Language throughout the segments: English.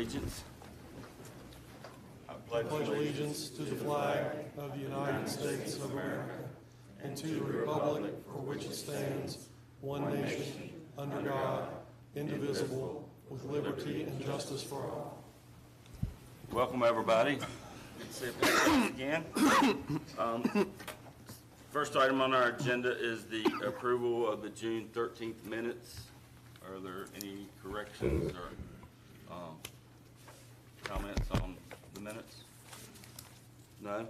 allegiance. I pledge allegiance to the flag of the United States of America and to the republic for which it stands, one nation, under God, indivisible, with liberty and justice for all. Welcome, everybody. Good to see you again. First item on our agenda is the approval of the June 13th minutes. Are there any corrections or comments on the minutes? No?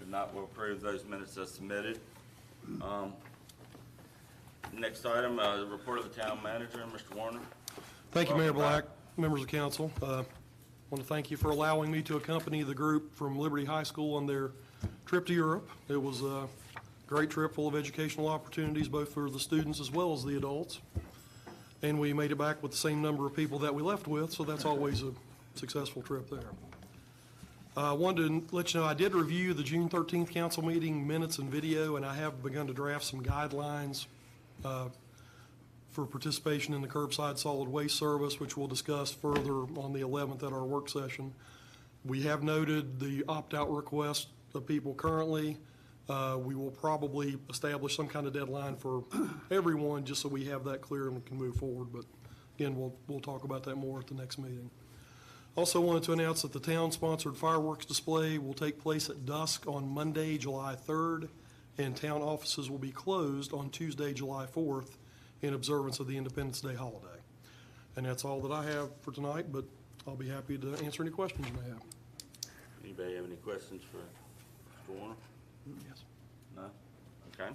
If not, we'll approve those minutes as submitted. Next item, the report of the town manager, Mr. Warner. Thank you, Mayor Black, members of council. I want to thank you for allowing me to accompany the group from Liberty High School on their trip to Europe. It was a great trip full of educational opportunities, both for the students as well as the adults. And we made it back with the same number of people that we left with, so that's always a successful trip there. I wanted to let you know I did review the June 13th council meeting minutes and video, and I have begun to draft some guidelines for participation in the curbside solid waste service, which we'll discuss further on the 11th at our work session. We have noted the opt-out request of people currently. We will probably establish some kind of deadline for everyone just so we have that clear and can move forward. But again, we'll talk about that more at the next meeting. Also wanted to announce that the town-sponsored fireworks display will take place at dusk on Monday, July 3rd, and town offices will be closed on Tuesday, July 4th in observance of the Independence Day holiday. And that's all that I have for tonight, but I'll be happy to answer any questions you may have. Anybody have any questions for Mr. Warner? Yes. No? Okay.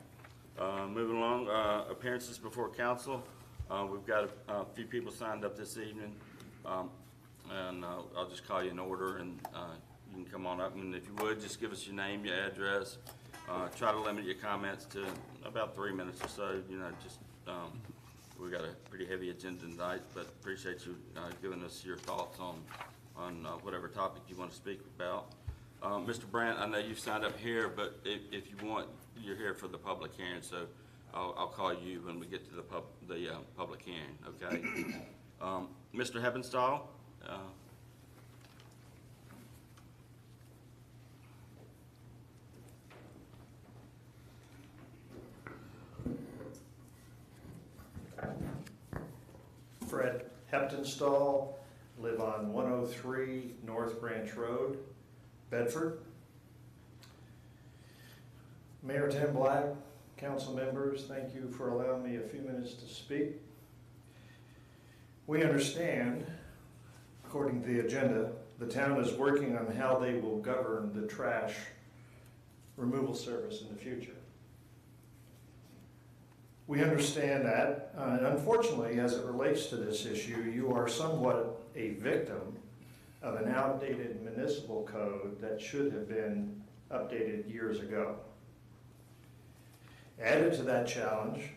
Moving along, appearances before council. We've got a few people signed up this evening, and I'll just call you in order, and you can come on up. And if you would, just give us your name, your address. Try to limit your comments to about 3 minutes or so. You know, just we've got a pretty heavy agenda tonight, but appreciate you giving us your thoughts on whatever topic you want to speak about. Mr. Brandt, I know you've signed up here, but if you want, you're here for the public hearing, so I'll call you when we get to the public hearing, okay? Mr. Heppenstall? Fred Heppenstall, live on 103 North Branch Road, Bedford. Mayor Tim Black, council members, thank you for allowing me a few minutes to speak. We understand, according to the agenda, the town is working on how they will govern the trash removal service in the future. We understand that, and unfortunately, as it relates to this issue, you are somewhat a victim of an outdated municipal code that should have been updated years ago. Added to that challenge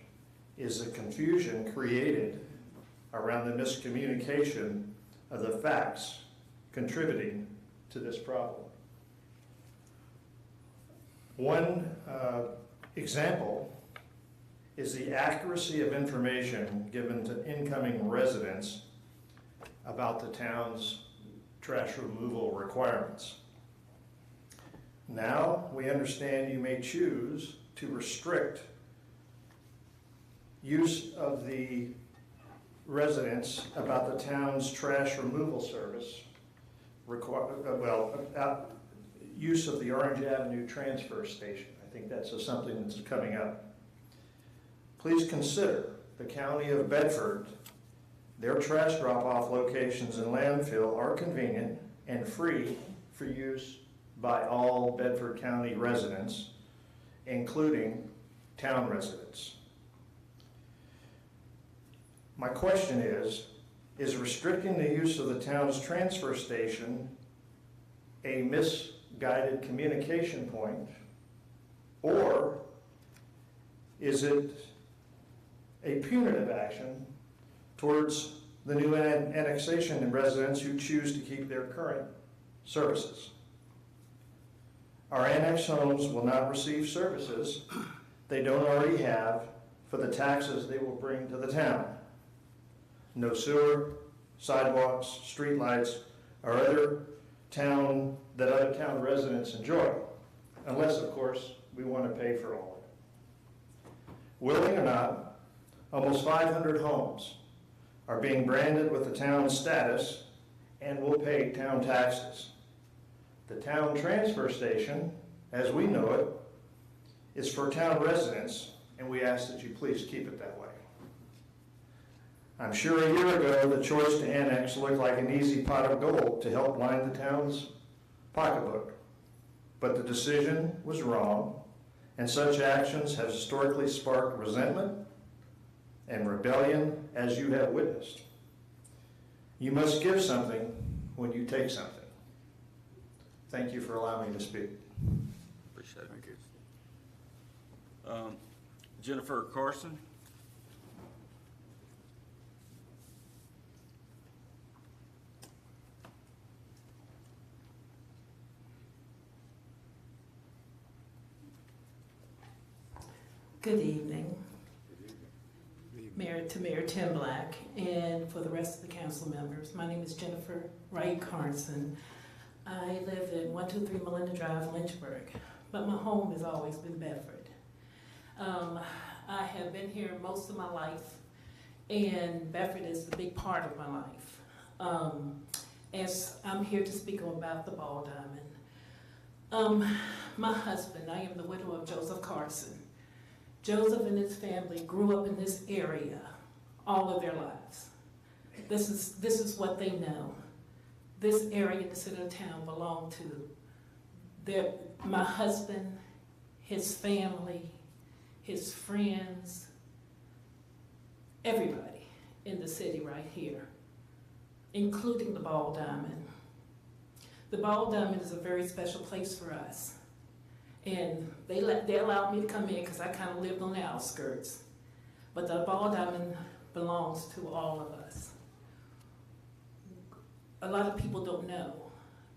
is the confusion created around the miscommunication of the facts contributing to this problem. One example is the accuracy of information given to incoming residents about the town's trash removal requirements. Now we understand you may choose to restrict use of the residents about the town's trash removal service, use of the Orange Avenue transfer station. I think that's something that's coming up. Please consider the county of Bedford. Their trash drop-off locations and landfill are convenient and free for use by all Bedford County residents, including town residents. My question is restricting the use of the town's transfer station a misguided communication point, or is it a punitive action towards the new annexation and residents who choose to keep their current services? Our annexed homes will not receive services they don't already have for the taxes they will bring to the town. No sewer, sidewalks, streetlights, or other town residents enjoy, unless, of course, we want to pay for all of it. Willing or not, almost 500 homes are being branded with the town status and will pay town taxes. The town transfer station, as we know it, is for town residents, and we ask that you please keep it that way. I'm sure a year ago, the choice to annex looked like an easy pot of gold to help line the town's pocketbook. But the decision was wrong, and such actions have historically sparked resentment and rebellion, as you have witnessed. You must give something when you take something. Thank you for allowing me to speak. Appreciate it. Thank you. Jennifer Carson. Good evening. Mayor Tim Black, and for the rest of the council members. My name is Jennifer Wright Carson. I live in 123 Melinda Drive, Lynchburg, but my home has always been Bedford. I have been here most of my life, and Bedford is a big part of my life. As I'm here to speak about the Ball Diamond. My husband, I am the widow of Joseph Carson. Joseph and his family grew up in this area all of their lives. This is what they know. This area in the center of town belonged to my husband, his family, his friends, everybody in the city right here, including the Ball Diamond. The Ball Diamond is a very special place for us. And they allowed me to come in because I kind of lived on the outskirts. But the Ball Diamond belongs to all of us. A lot of people don't know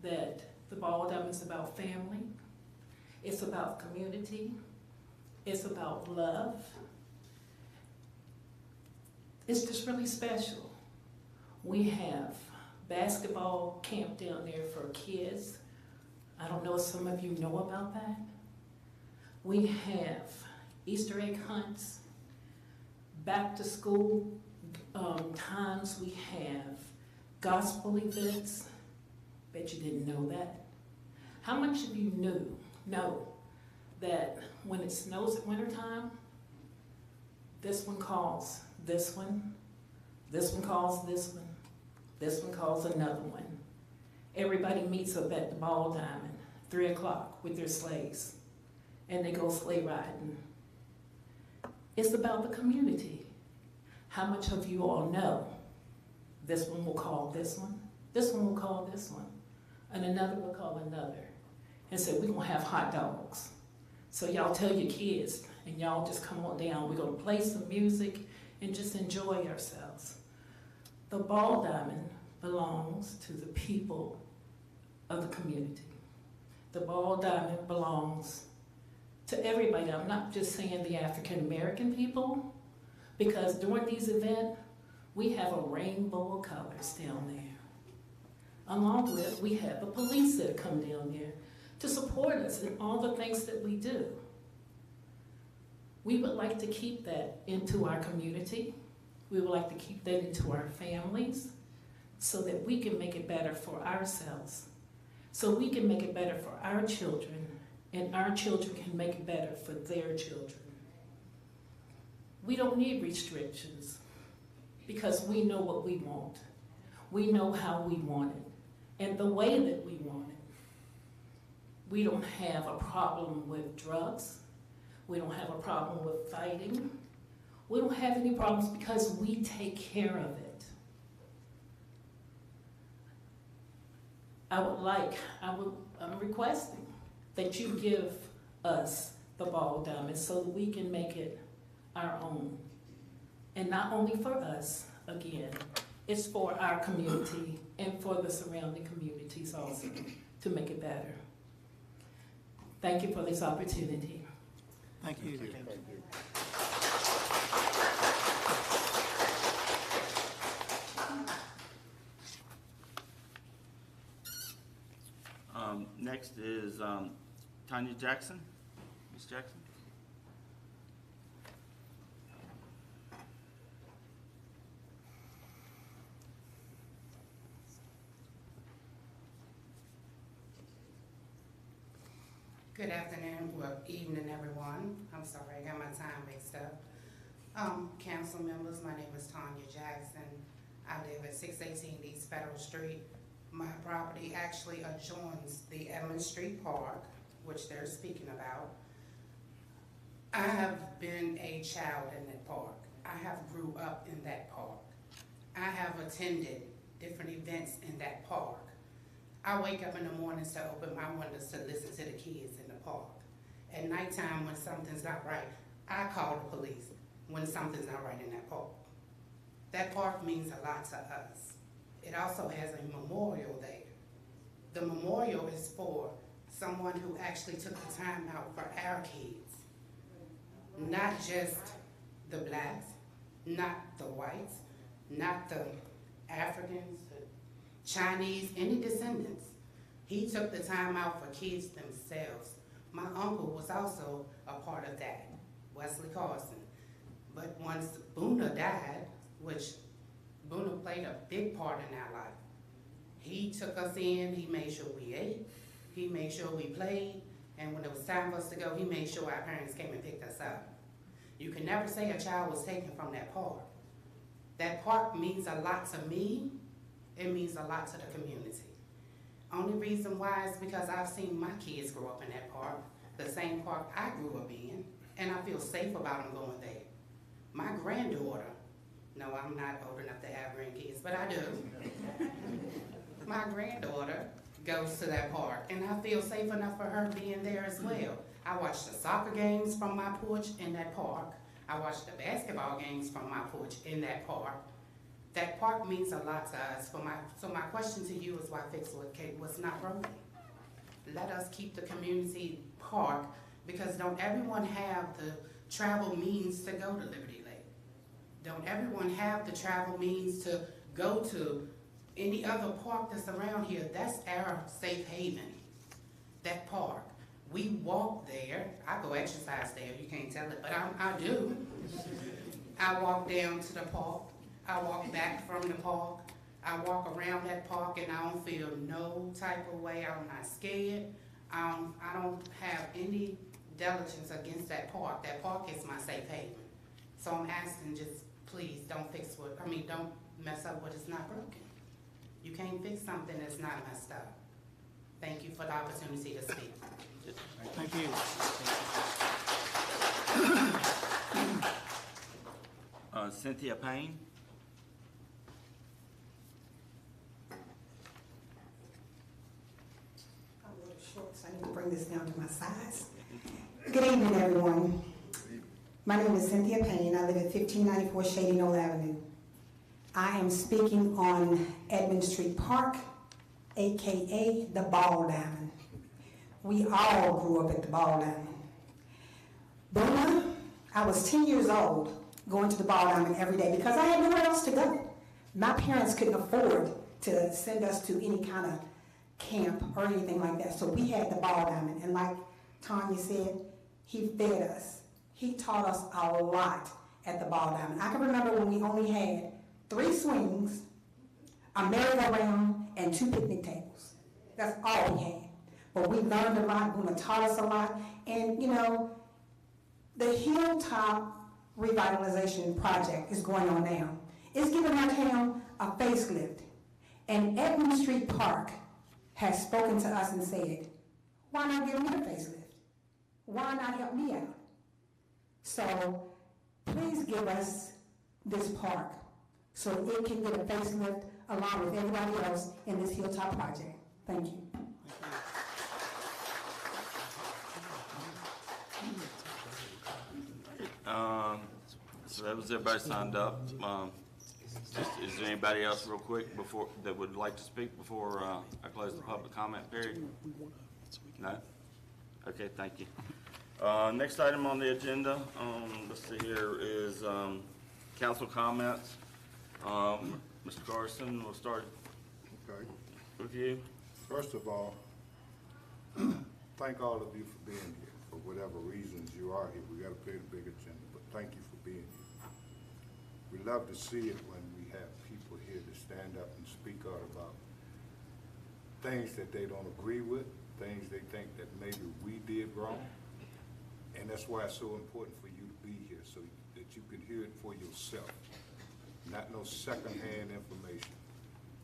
that the Ball Diamond is about family. It's about community. It's about love. It's just really special. We have basketball camp down there for kids. I don't know if some of you know about that. We have Easter egg hunts, back to school times. We have gospel events. Bet you didn't know that. How much of you know that when it snows at wintertime, this one calls this one, this one calls this one, this one calls another one. Everybody meets up at the Ball Diamond, 3 o'clock with their sleighs, and they go sleigh riding. It's about the community. How much of you all know this one will call this one will call this one, and another will call another, and say, we're gonna have hot dogs. So y'all tell your kids, and y'all just come on down. We're gonna play some music and just enjoy ourselves. The Ball Diamond belongs to the people of the community. The Ball Diamond belongs to everybody. I'm not just saying the African American people, because during these events, we have a rainbow of colors down there. Along with, we have the police that come down there to support us in all the things that we do. We would like to keep that into our community. We would like to keep that into our families so that we can make it better for ourselves, so we can make it better for our children, and our children can make it better for their children. We don't need restrictions because we know what we want. We know how we want it and the way that we want it. We don't have a problem with drugs. We don't have a problem with fighting. We don't have any problems because we take care of it. I'm requesting that you give us the Ball Diamond so that we can make it our own. And not only for us, again, it's for our community and for the surrounding communities also to make it better. Thank you for this opportunity. Thank you. Next is Tanya Jackson. Ms. Jackson? Good afternoon, well, evening, everyone. I'm sorry, I got my time mixed up. Council members, my name is Tanya Jackson. I live at 618 East Federal Street. My property actually adjoins the Edmund Street Park, which they're speaking about. I have been a child in that park. I have grew up in that park. I have attended different events in that park. I wake up in the mornings to open my windows to listen to the kids in the park. At nighttime, when something's not right, I call the police when something's not right in that park. That park means a lot to us. It also has a memorial there. The memorial is for someone who actually took the time out for our kids. Not just the blacks, not the whites, not the Africans, Chinese, any descendants. He took the time out for kids themselves. My uncle was also a part of that, Wesley Carson. But once Boona died, which Boona played a big part in our life, he took us in, he made sure we ate, he made sure we played, and when it was time for us to go, he made sure our parents came and picked us up. You can never say a child was taken from that park. That park means a lot to me. It means a lot to the community. Only reason why is because I've seen my kids grow up in that park, the same park I grew up in, and I feel safe about them going there. My granddaughter, no, I'm not old enough to have grandkids, but I do. My granddaughter goes to that park, and I feel safe enough for her being there as well. I watch the soccer games from my porch in that park. I watch the basketball games from my porch in that park. That park means a lot to us. So my question to you is why fix what was not broken? Let us keep the community park, because don't everyone have the travel means to go to Liberty Lake? Don't everyone have the travel means to go to any other park that's around here? That's our safe haven, that park. We walk there. I go exercise there. You can't tell it, but I do. I walk down to the park. I walk back from the park. I walk around that park, and I don't feel no type of way. I'm not scared. I don't have any diligence against that park. That park is my safe haven. So I'm asking, just please don't don't mess up what is not broken. You can't fix something that's not messed up. Thank you for the opportunity to speak. Thank you. Cynthia Payne? I'm a little short, so I need to bring this down to my size. Good evening, everyone. My name is Cynthia Payne. I live at 1594 Shady Knoll Avenue. I am speaking on Edmund Street Park, aka the Ball Diamond. We all grew up at the Ball Diamond. Boona, I was 10 years old going to the Ball Diamond every day because I had nowhere else to go. My parents couldn't afford to send us to any kind of camp or anything like that, so we had the Ball Diamond. And like Tanya said, he fed us. He taught us a lot at the Ball Diamond. I can remember when we only had 3 swings, a merry-go-round, and 2 picnic tables. That's all we had. But we learned a lot, Boona taught us a lot, and you know, the Hilltop Revitalization Project is going on now. It's giving our town a facelift. And Edmund Street Park has spoken to us and said, why not give me a facelift? Why not help me out? So please give us this park so it can get a facelift along with everybody else in this Hilltop project. Thank you. So that was everybody signed up. Is there anybody else real quick that would like to speak before I close the public comment period? No? Okay, thank you. Next item on the agenda, let's see here, is council comments. Mr. Carson, we'll start Okay. with you. First of all, thank all of you for being here, for whatever reasons you are here. We gotta play the big agenda, but thank you for being here. We love to see it when we have people here to stand up and speak out about things that they don't agree with, things they think that maybe we did wrong. And that's why it's so important for you to be here, so that you can hear it for yourself, not no secondhand information.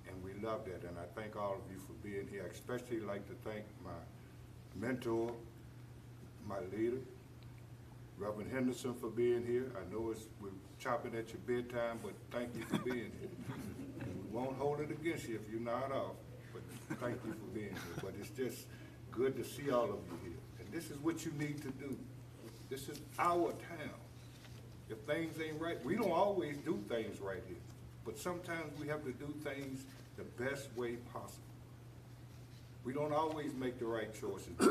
And we love that, and I thank all of you for being here. I especially like to thank my mentor, my leader, Reverend Henderson, for being here. I know we're chopping at your bedtime, but thank you for being here. And we won't hold it against you if you're not off, but thank you for being here. But it's just good to see all of you here. And this is what you need to do. This is our town. If things ain't right, we don't always do things right here, but sometimes we have to do things the best way possible. We don't always make the right choices. But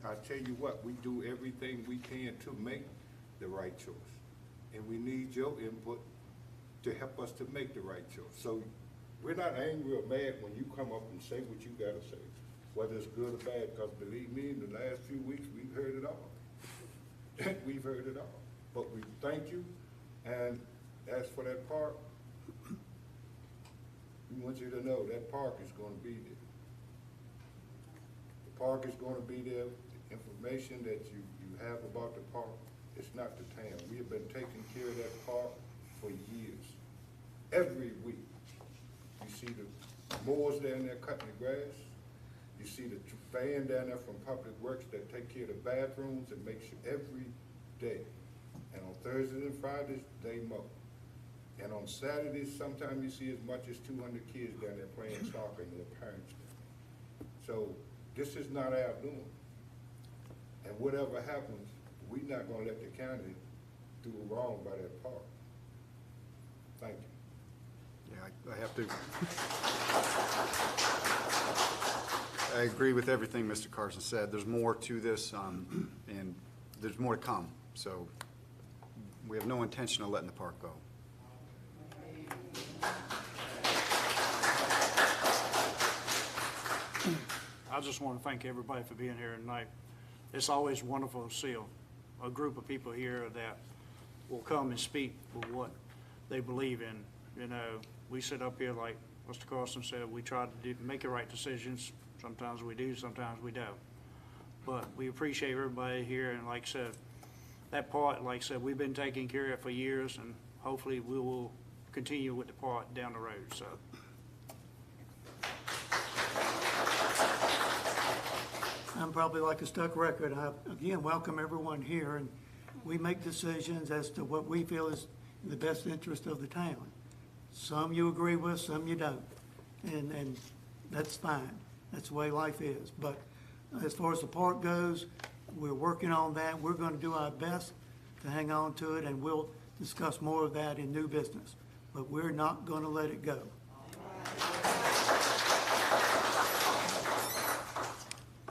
I tell you what, we do everything we can to make the right choice. And we need your input to help us to make the right choice. So we're not angry or mad when you come up and say what you gotta say, whether it's good or bad, because believe me, in the last few weeks, we've heard it all. We've heard it all. But we thank you, and as for that park, we want you to know that park is gonna be there. The park is gonna be there. The information that you have about the park, it's not the town. We have been taking care of that park for years. Every week, you see the mowers down there cutting the grass. You see the van down there from Public Works that take care of the bathrooms and make sure every day. And on Thursdays and Fridays, they mow. And on Saturdays, sometimes you see as much as 200 kids down there playing soccer and their parents. So this is not our doing. And whatever happens, we're not gonna let the county do wrong by that park. Thank you. Yeah, I have to. I agree with everything Mr. Carson said. There's more to this, and there's more to come. So we have no intention of letting the park go. I just want to thank everybody for being here tonight. It's always wonderful to see a group of people here that will come and speak for what they believe in. You know, we sit up here like Mr. Carson said, we try to make the right decisions. Sometimes we do, sometimes we don't. But we appreciate everybody here, and like I said, that part, like I said, we've been taking care of it for years, and hopefully we will continue with the part down the road, so. I'm probably like a stuck record. I, again, welcome everyone here, and we make decisions as to what we feel is in the best interest of the town. Some you agree with, some you don't, and that's fine. That's the way life is. But as far as the park goes, we're working on that. We're going to do our best to hang on to it, and we'll discuss more of that in new business. But we're not going to let it go.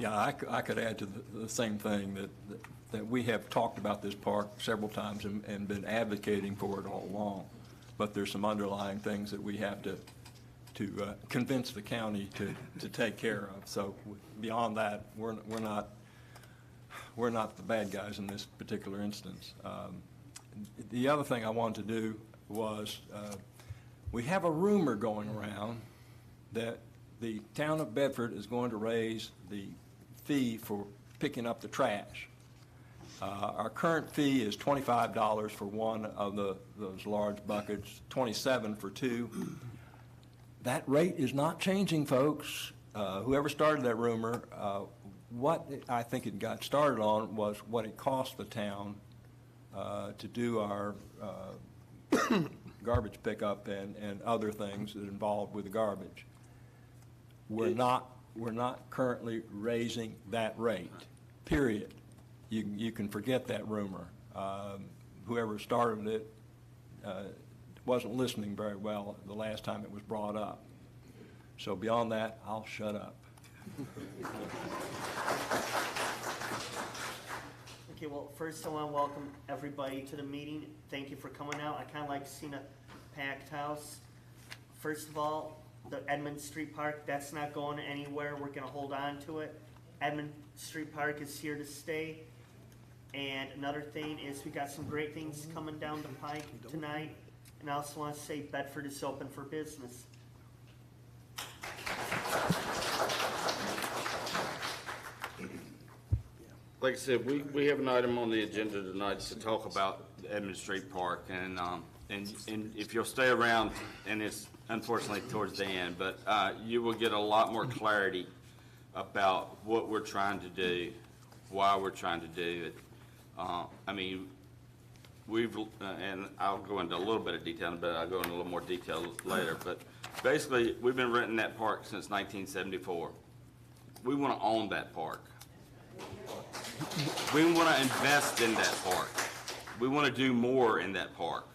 Yeah, I could add to the same thing, that we have talked about this park several times and been advocating for it all along. But there's some underlying things that we have to convince the county to take care of. So beyond that, we're not the bad guys in this particular instance. The other thing I wanted to do was, we have a rumor going around that the town of Bedford is going to raise the fee for picking up the trash. Our current fee is $25 for one of those large buckets, $27 for two. That rate is not changing, folks. Whoever started that rumor, what I think it got started on was what it cost the town to do our garbage pickup and other things that involved with the garbage. We're not currently raising that rate, period. You can forget that rumor. Whoever started it wasn't listening very well the last time it was brought up. So beyond that, I'll shut up. Okay, well, first I want to welcome everybody to the meeting. Thank you for coming out. I kind of like seeing a packed house. First of all, the Edmund Street Park, that's not going anywhere. We're going to hold on to it. Edmund Street Park is here to stay. And another thing is we got some great things coming down the pike tonight. And I also want to say Bedford is open for business. Like I said, we have an item on the agenda tonight to talk about Edmund Street Park, and if you'll stay around, and it's unfortunately towards the end, but you will get a lot more clarity about what we're trying to do, why we're trying to do it. I mean, and I'll go into a little bit of detail, but I'll go into a little more detail later, but basically, we've been renting that park since 1974. We want to own that park. We want to invest in that park. We want to do more in that park.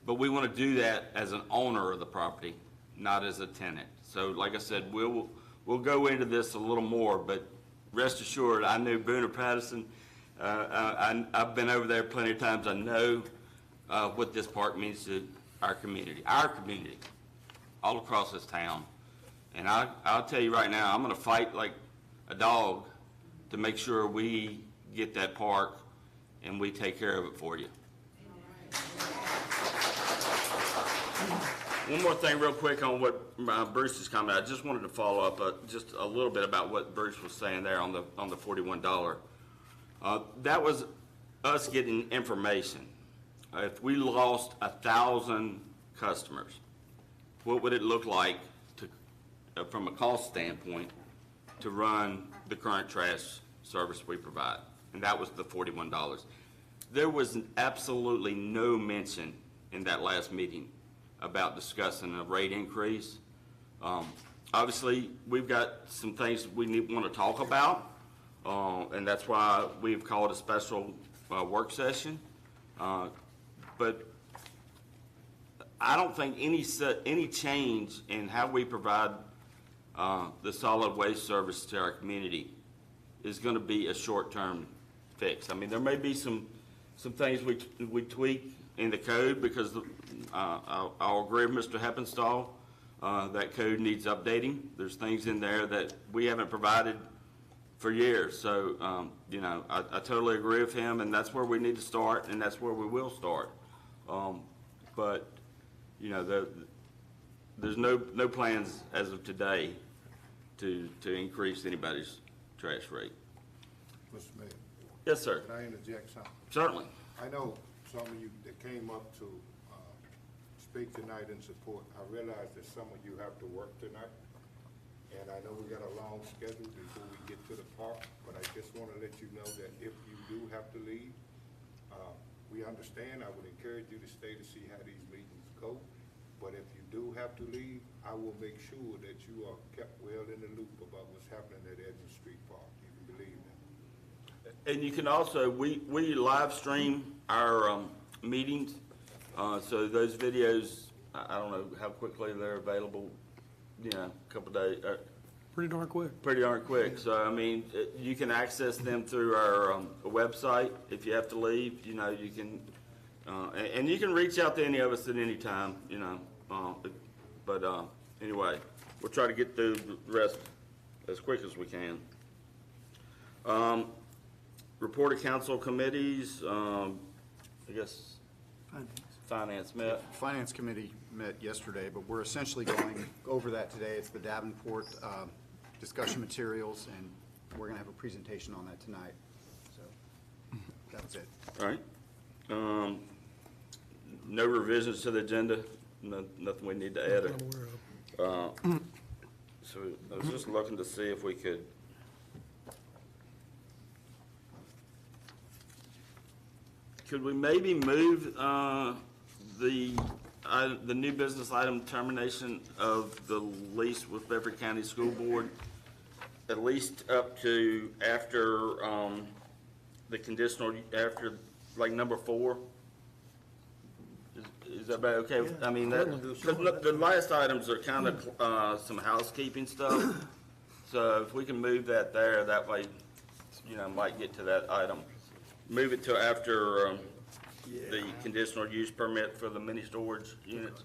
But we want to do that as an owner of the property, not as a tenant. So like I said, we'll go into this a little more, but rest assured, I knew Boone or Patterson. I've been over there plenty of times. I know what this park means to our community, all across this town. And I'll tell you right now, I'm going to fight like a dog to make sure we get that park and we take care of it for you. One more thing real quick on what Bruce's comment. I just wanted to follow up just a little bit about what Bruce was saying there on the $41. That was us getting information. If we lost 1,000 customers, what would it look like to, from a cost standpoint, to run the current trash service we provide? And that was the $41. There was absolutely no mention in that last meeting about discussing a rate increase. Obviously, we've got some things we want to talk about, and that's why we've called a special work session. But I don't think any change in how we provide the solid waste service to our community is going to be a short-term fix. I mean, there may be some things we tweak in the code because I'll agree with Mr. Heppenstall. That code needs updating. There's things in there that we haven't provided for years. So, you know, I totally agree with him, and that's where we need to start, and that's where we will start. But, you know, there's no plans as of today to increase anybody's trash rate. Mr. Mayor, Yes, sir. can I interject something? Certainly. I know some of you that came up to speak tonight in support. I realize that some of you have to work tonight, and I know we got a long schedule before we get to the park, but I just want to let you know that if you do have to leave, we understand. I would encourage you to stay to see how these meetings go, but if you do have to leave, I will make sure that you are kept well in the loop about what's happening at Edmund Street Park. You can believe that. And you can also, we live stream our meetings, so those videos, I don't know how quickly they're available, you know, a couple days, Pretty darn quick. pretty darn quick. So, I mean, you can access them through our website. If you have to leave, you know, you can, and you can reach out to any of us at any time, you know. But anyway, we'll try to get through the rest as quick as we can. Report of council committees, I guess Finance met. Finance Committee met yesterday, but we're essentially going over that today. It's the Davenport discussion materials, and we're going to have a presentation on that tonight. So that was it. All right. No revisions to the agenda, nothing we need to add. I'm aware of. So I was just looking to see if we could. Could we maybe move the new business item termination of the lease with Bedford County School Board at least up to after the conditional, after like number 4? Is that about okay? I mean, the last items are kind of some housekeeping stuff. So if we can move that there, that way, you know, might get to that item. Move it to after the conditional use permit for the mini storage units.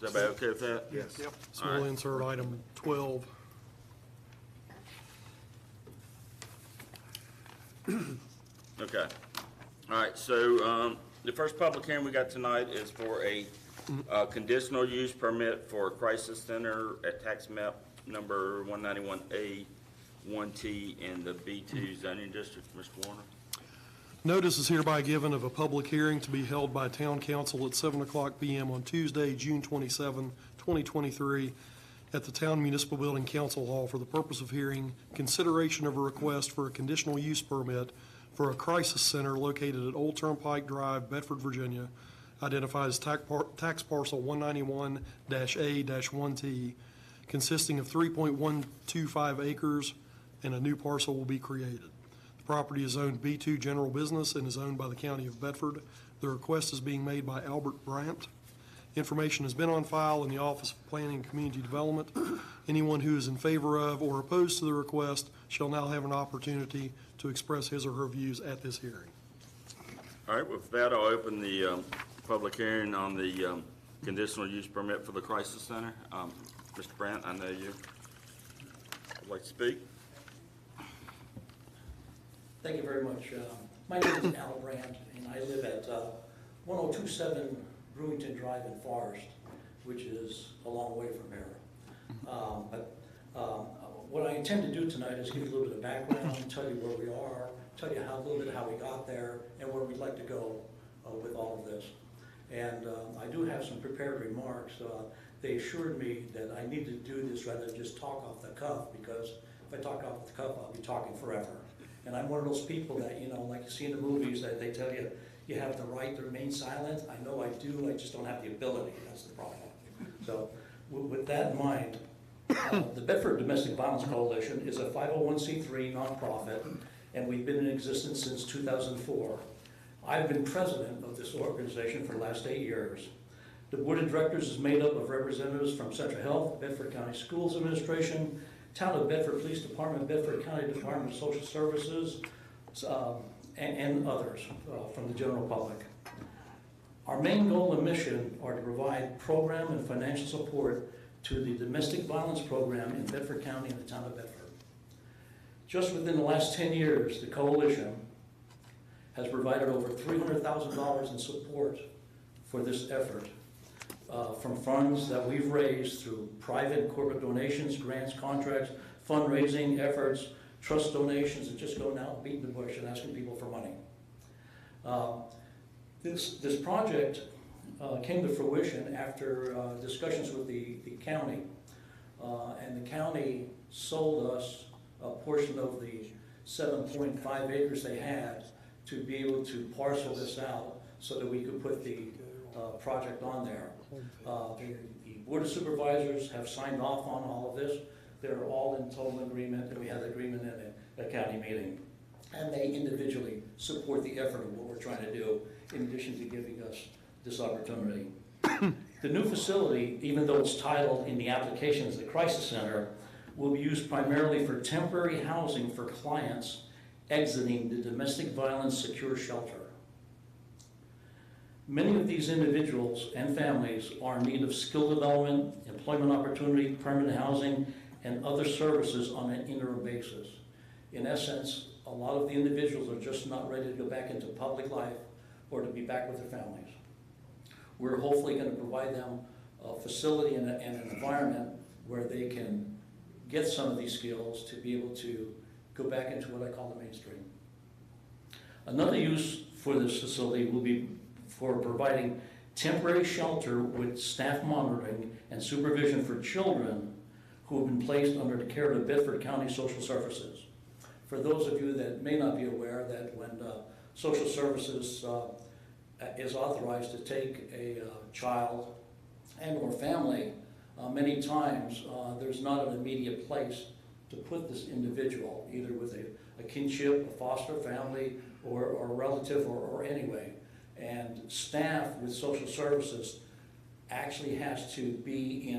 Is everybody okay with that? Yes. Yep. So we'll insert item 12. Okay. All right, so the first public hearing we got tonight is for a conditional use permit for a crisis center at tax map number 191A 1T in the B2 zoning district. Mr. Warner? Notice is hereby given of a public hearing to be held by Town Council at 7:00 PM on Tuesday, June 27, 2023, at the Town Municipal Building Council Hall for the purpose of hearing consideration of a request for a conditional use permit for a crisis center located at Old Turnpike Drive, Bedford, Virginia, identified as tax parcel 191-A-1T, consisting of 3.125 acres, and a new parcel will be created. The property is zoned B2 General Business and is owned by the County of Bedford. The request is being made by Albert Brandt. Information has been on file in the Office of Planning and Community Development. Anyone who is in favor of or opposed to the request shall now have an opportunity to express his or her views at this hearing. All right, with that, I'll open the public hearing on the conditional use permit for the crisis center. Mr. Brandt, I know you would like to speak. Thank you very much. My name is Al Brandt, and I live at 1027 Brewington Drive in Forest, which is a long way from here. What I intend to do tonight is give you a little bit of background, tell you where we are, tell you a little bit how we got there, and where we'd like to go with all of this. And I do have some prepared remarks. They assured me that I need to do this rather than just talk off the cuff, because if I talk off the cuff, I'll be talking forever. And I'm one of those people that, you know, like you see in the movies, that they tell you, you have the right to remain silent. I know I do, I just don't have the ability. That's the problem. So with that in mind, the Bedford Domestic Violence Coalition is a 501c3 nonprofit, and we've been in existence since 2004. I've been president of this organization for the last 8 years. The board of directors is made up of representatives from Central Health, Bedford County Schools Administration, Town of Bedford Police Department, Bedford County Department of Social Services, and others from the general public. Our main goal and mission are to provide program and financial support to the domestic violence program in Bedford County and the Town of Bedford. Just within the last 10 years, the coalition has provided over $300,000 in support for this effort from funds that we've raised through private and corporate donations, grants, contracts, fundraising efforts, trust donations, and just going out and beating the bush and asking people for money. This project came to fruition after discussions with the county, and the county sold us a portion of the 7.5 acres they had to be able to parcel this out so that we could put the project on there. The Board of Supervisors have signed off on all of this. They're all in total agreement, and we had agreement in a county meeting. And they individually support the effort of what we're trying to do, in addition to giving us this opportunity. The new facility, even though it's titled in the application as the Crisis Center, will be used primarily for temporary housing for clients exiting the domestic violence secure shelter. Many of these individuals and families are in need of skill development, employment opportunity, permanent housing, and other services on an interim basis. In essence, a lot of the individuals are just not ready to go back into public life or to be back with their families. We're hopefully going to provide them a facility and an environment where they can get some of these skills to be able to go back into what I call the mainstream. Another use for this facility will be for providing temporary shelter with staff monitoring and supervision for children who have been placed under the care of the Bedford County Social Services. For those of you that may not be aware, that when Social Services is authorized to take a child and or family, many times there's not an immediate place to put this individual, either with a kinship, a foster family, or a relative, or anyway. And staff with Social Services actually has to be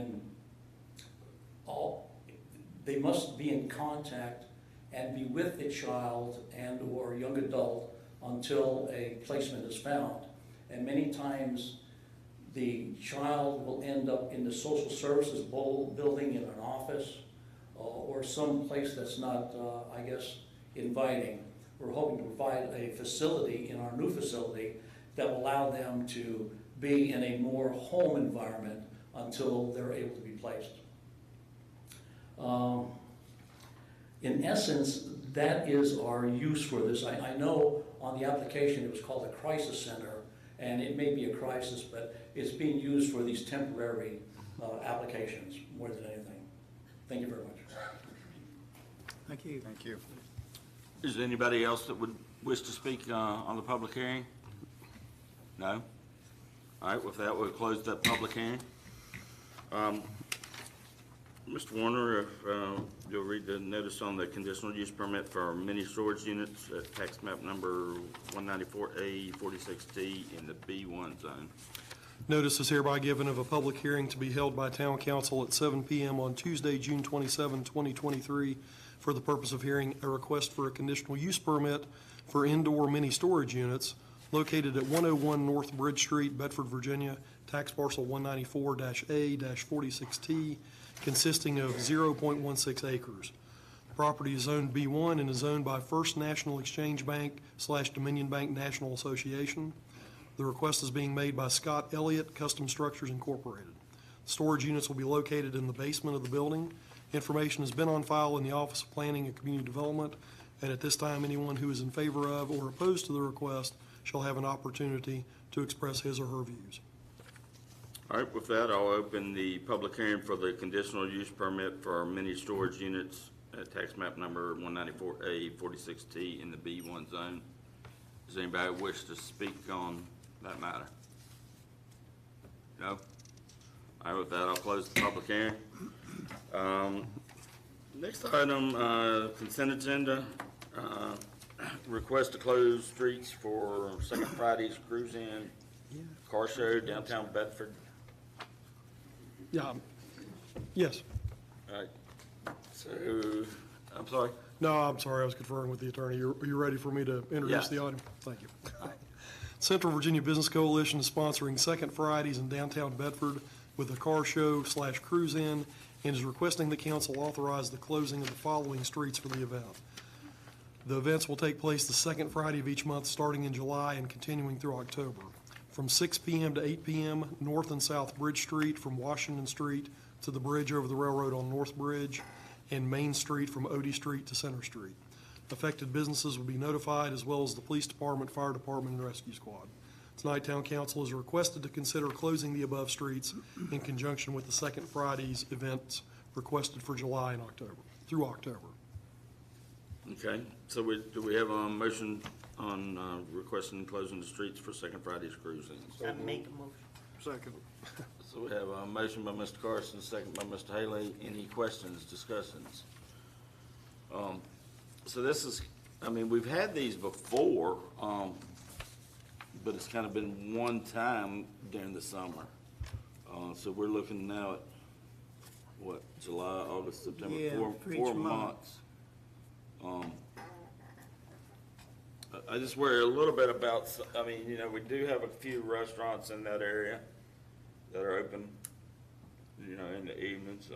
they must be in contact and be with the child and or young adult until a placement is found. And many times the child will end up in the Social Services building in an office or some place that's not, I guess, inviting. we're hoping to provide a facility in our new facility that will allow them to be in a more home environment until they're able to be placed. In essence, that is our use for this. I know on the application it was called a crisis center, and it may be a crisis, but it's being used for these temporary applications more than anything. Thank you very much. Thank you. Thank you. Is there anybody else that would wish to speak on the public hearing? No? All right, with that, we'll close that public hearing. Mr. Warner, if you'll read the notice on the conditional use permit for mini storage units at tax map number 194A 46T in the B1 zone. Notice is hereby given of a public hearing to be held by Town Council at 7 p.m. on Tuesday, June 27, 2023, for the purpose of hearing a request for a conditional use permit for indoor mini storage units located at 101 North Bridge Street, Bedford, Virginia, tax parcel 194-A-46T, consisting of 0.16 acres. The property is zoned B1 and is owned by First National Exchange Bank / Dominion Bank National Association. The request is being made by Scott Elliott Custom Structures Incorporated. Storage units will be located in the basement of the building. Information has been on file in the Office of Planning and Community Development, and at this time, anyone who is in favor of or opposed to the request shall have an opportunity to express his or her views. All right, with that, I'll open the public hearing for the conditional use permit for mini storage units at tax map number 194A 46T in the B1 zone. Does anybody wish to speak on that matter? No? All right, with that, I'll close the public hearing. Next item, consent agenda. Request to close streets for Second Friday's Cruise-In Car Show downtown Bedford. Yeah, yes. All right, so, I'm sorry? No, I'm sorry, I was conferring with the attorney. Are you ready for me to introduce Yes. the item? Thank you. Central Virginia Business Coalition is sponsoring Second Fridays in downtown Bedford with a car show / cruise-in and is requesting the council authorize the closing of the following streets for the event. The events will take place the second Friday of each month, starting in July and continuing through October. From 6 p.m. to 8 p.m., North and South Bridge Street from Washington Street to the bridge over the railroad on North Bridge, and Main Street from Odie Street to Center Street. Affected businesses will be notified, as well as the police department, fire department, and rescue squad. Tonight, Town Council is requested to consider closing the above streets in conjunction with the Second Friday's events requested for July and October, through October. Okay, so do we have a motion on requesting closing the streets for Second Friday's Cruise-Ins? I make a motion. Second. So we have a motion by Mr. Carson, second by Mr. Haley. Any questions, discussions? So this is, I mean, we've had these before, but it's kind of been one time during the summer. So we're looking now at, what, July, August, September, Yeah, for each four month. months. I just worry a little bit about, I mean, you know, we do have a few restaurants in that area that are open, you know, in the evenings.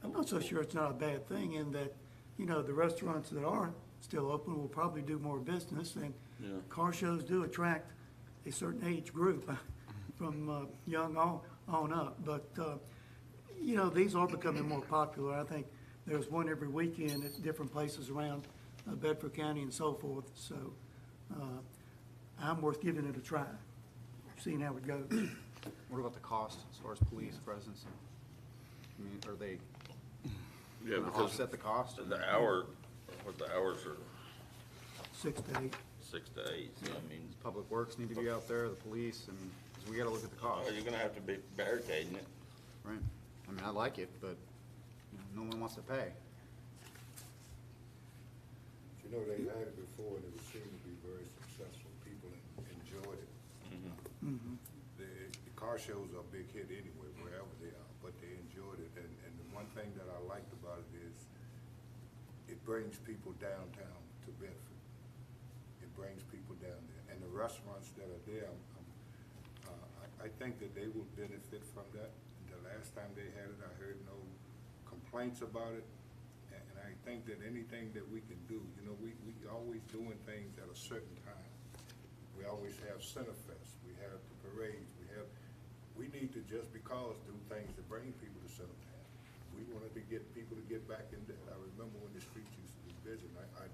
I'm not so sure it's not a bad thing in that, you know, the restaurants that aren't still open will probably do more business, and Yeah. car shows do attract a certain age group from young on up. But, you know, these are becoming more popular. I think there's one every weekend at different places around Bedford County and so forth. So I'm worth giving it a try, seeing how it goes. What about the cost as far as police presence? I mean, are they Yeah, gonna because offset the cost? the hours are 6 to 8. 6 to 8, so I mean, Does Public Works need to be out there, the police, and, because we gotta look at the cost, you're gonna have to be barricading it. right? I mean, I like it, but you know, no one wants to pay. You know, they've had it before, and it seemed to be very successful. People enjoyed it. The car shows are a big hit anyway, wherever they are, but they enjoyed it. And the one thing that I liked about it is it brings people downtown to Bedford. It brings people down there. And the restaurants that are there, I think that they will benefit from that. The last time they had it, I heard no complaints about it. And I I think that anything that we can do, you know, we always doing things at a certain time. We always have Centerfest, we have the parades, we need to just because do things to bring people to Centertown. We wanted to get people to get back in there. I remember when the streets used to be busy, and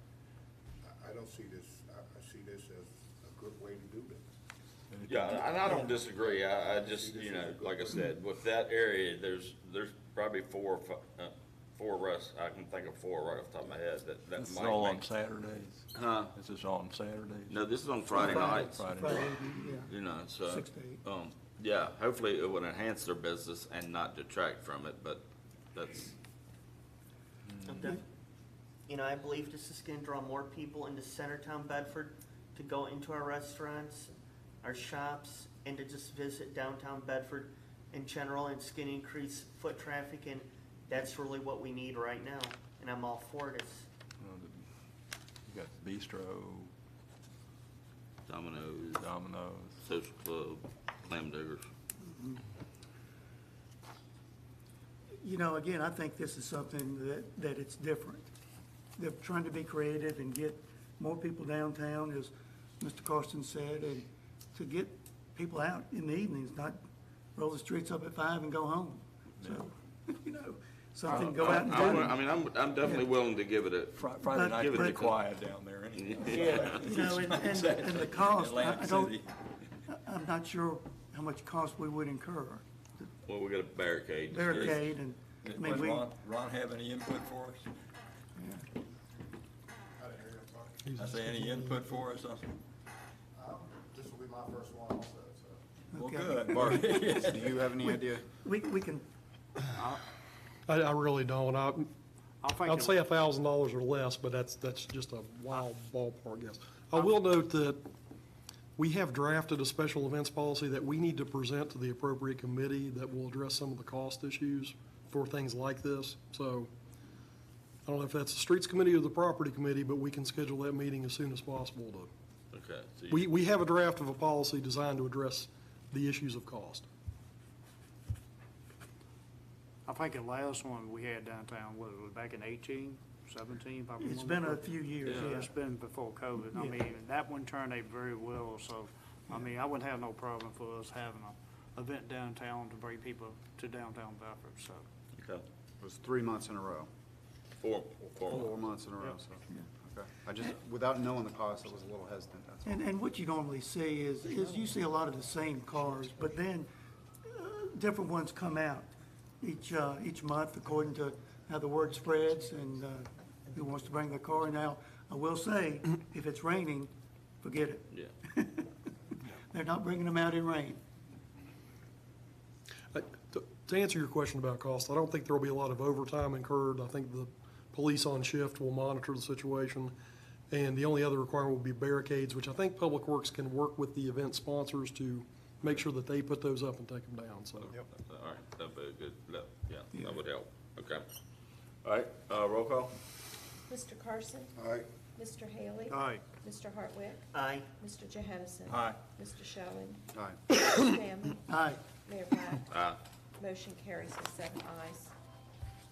I don't see this, I see this as a good way to do this. Yeah, and I don't disagree. I just, you know, like I said, with that area, there's probably four arrests. I can think of four right off the top of my head that This is might all on make. Saturdays? Huh? This is on Saturdays? No, this is on Friday nights. Friday Friday, night. yeah. You know, so, 6 to 8. yeah, hopefully it would enhance their business and not detract from it, but that's, You know, I believe this is gonna draw more people into Centertown Bedford to go into our restaurants, our shops, and to just visit downtown Bedford in general, and it's gonna increase foot traffic, and that's really what we need right now, and I'm all for this. You got Bistro, Domino's. Social Club, Clam Diggers. You know, again, I think this is something that it's different. They're trying to be creative and get more people downtown, as Mr. Carson said, and to get people out in the evenings, not roll the streets up at 5 and go home. So, you know, something, go out and do. I mean, I'm definitely willing to give it a, Friday night's give it pretty a- quiet down there anyway. Yeah. You know, and the cost, Atlantic I don't, City. I'm not sure how much cost we would incur. well, we got a barricade. Barricade and, I mean, Does we, Ron have any input for us? yeah. I say any input for us? This will be my first one also, so. Well, Okay. good, Marty. Do you have any idea? We can, I really don't. think I'd say $1,000 or less, but that's just a wild ballpark guess. I will note that we have drafted a special events policy that we need to present to the appropriate committee that will address some of the cost issues for things like this. So I don't know if that's the Streets Committee or the Property Committee, but we can schedule that meeting as soon as possible to. Okay. So We have a draft of a policy designed to address the issues of cost. I think the last one we had downtown, was back in 18, 17? if I it's remember been a correctly? few years, Yeah, yeah. it's been before COVID. I Yeah. mean, that one turned out very well, so, I mean, I wouldn't have no problem for us having a event downtown to bring people to downtown Bedford, so. Okay. It was 3 months in a row, Four. 4 months in a row, Yep. so, okay. I just, without knowing the cost, I was a little hesitant, that's all. And what you normally see is you see a lot of the same cars, but then different ones come out each month according to how the word spreads and who wants to bring their car. Now, I will say, if it's raining, forget it. Yeah. They're not bringing them out in rain. To answer your question about cost, I don't think there will be a lot of overtime incurred. I think the police on shift will monitor the situation. And the only other requirement will be barricades, which I think Public Works can work with the event sponsors to make sure that they put those up and take them down, so. All right, that'd be a good, yeah, that would help. Okay. All right, roll call? Mr. Carson? All right, Mr. Haley? Aye. Mr. Hartwick? Aye. Mr. Johansson? Aye. Mr. Shelling? Aye. Mr. Stanley? Aye. Mayor Black? Aye. Motion carries with 7 ayes.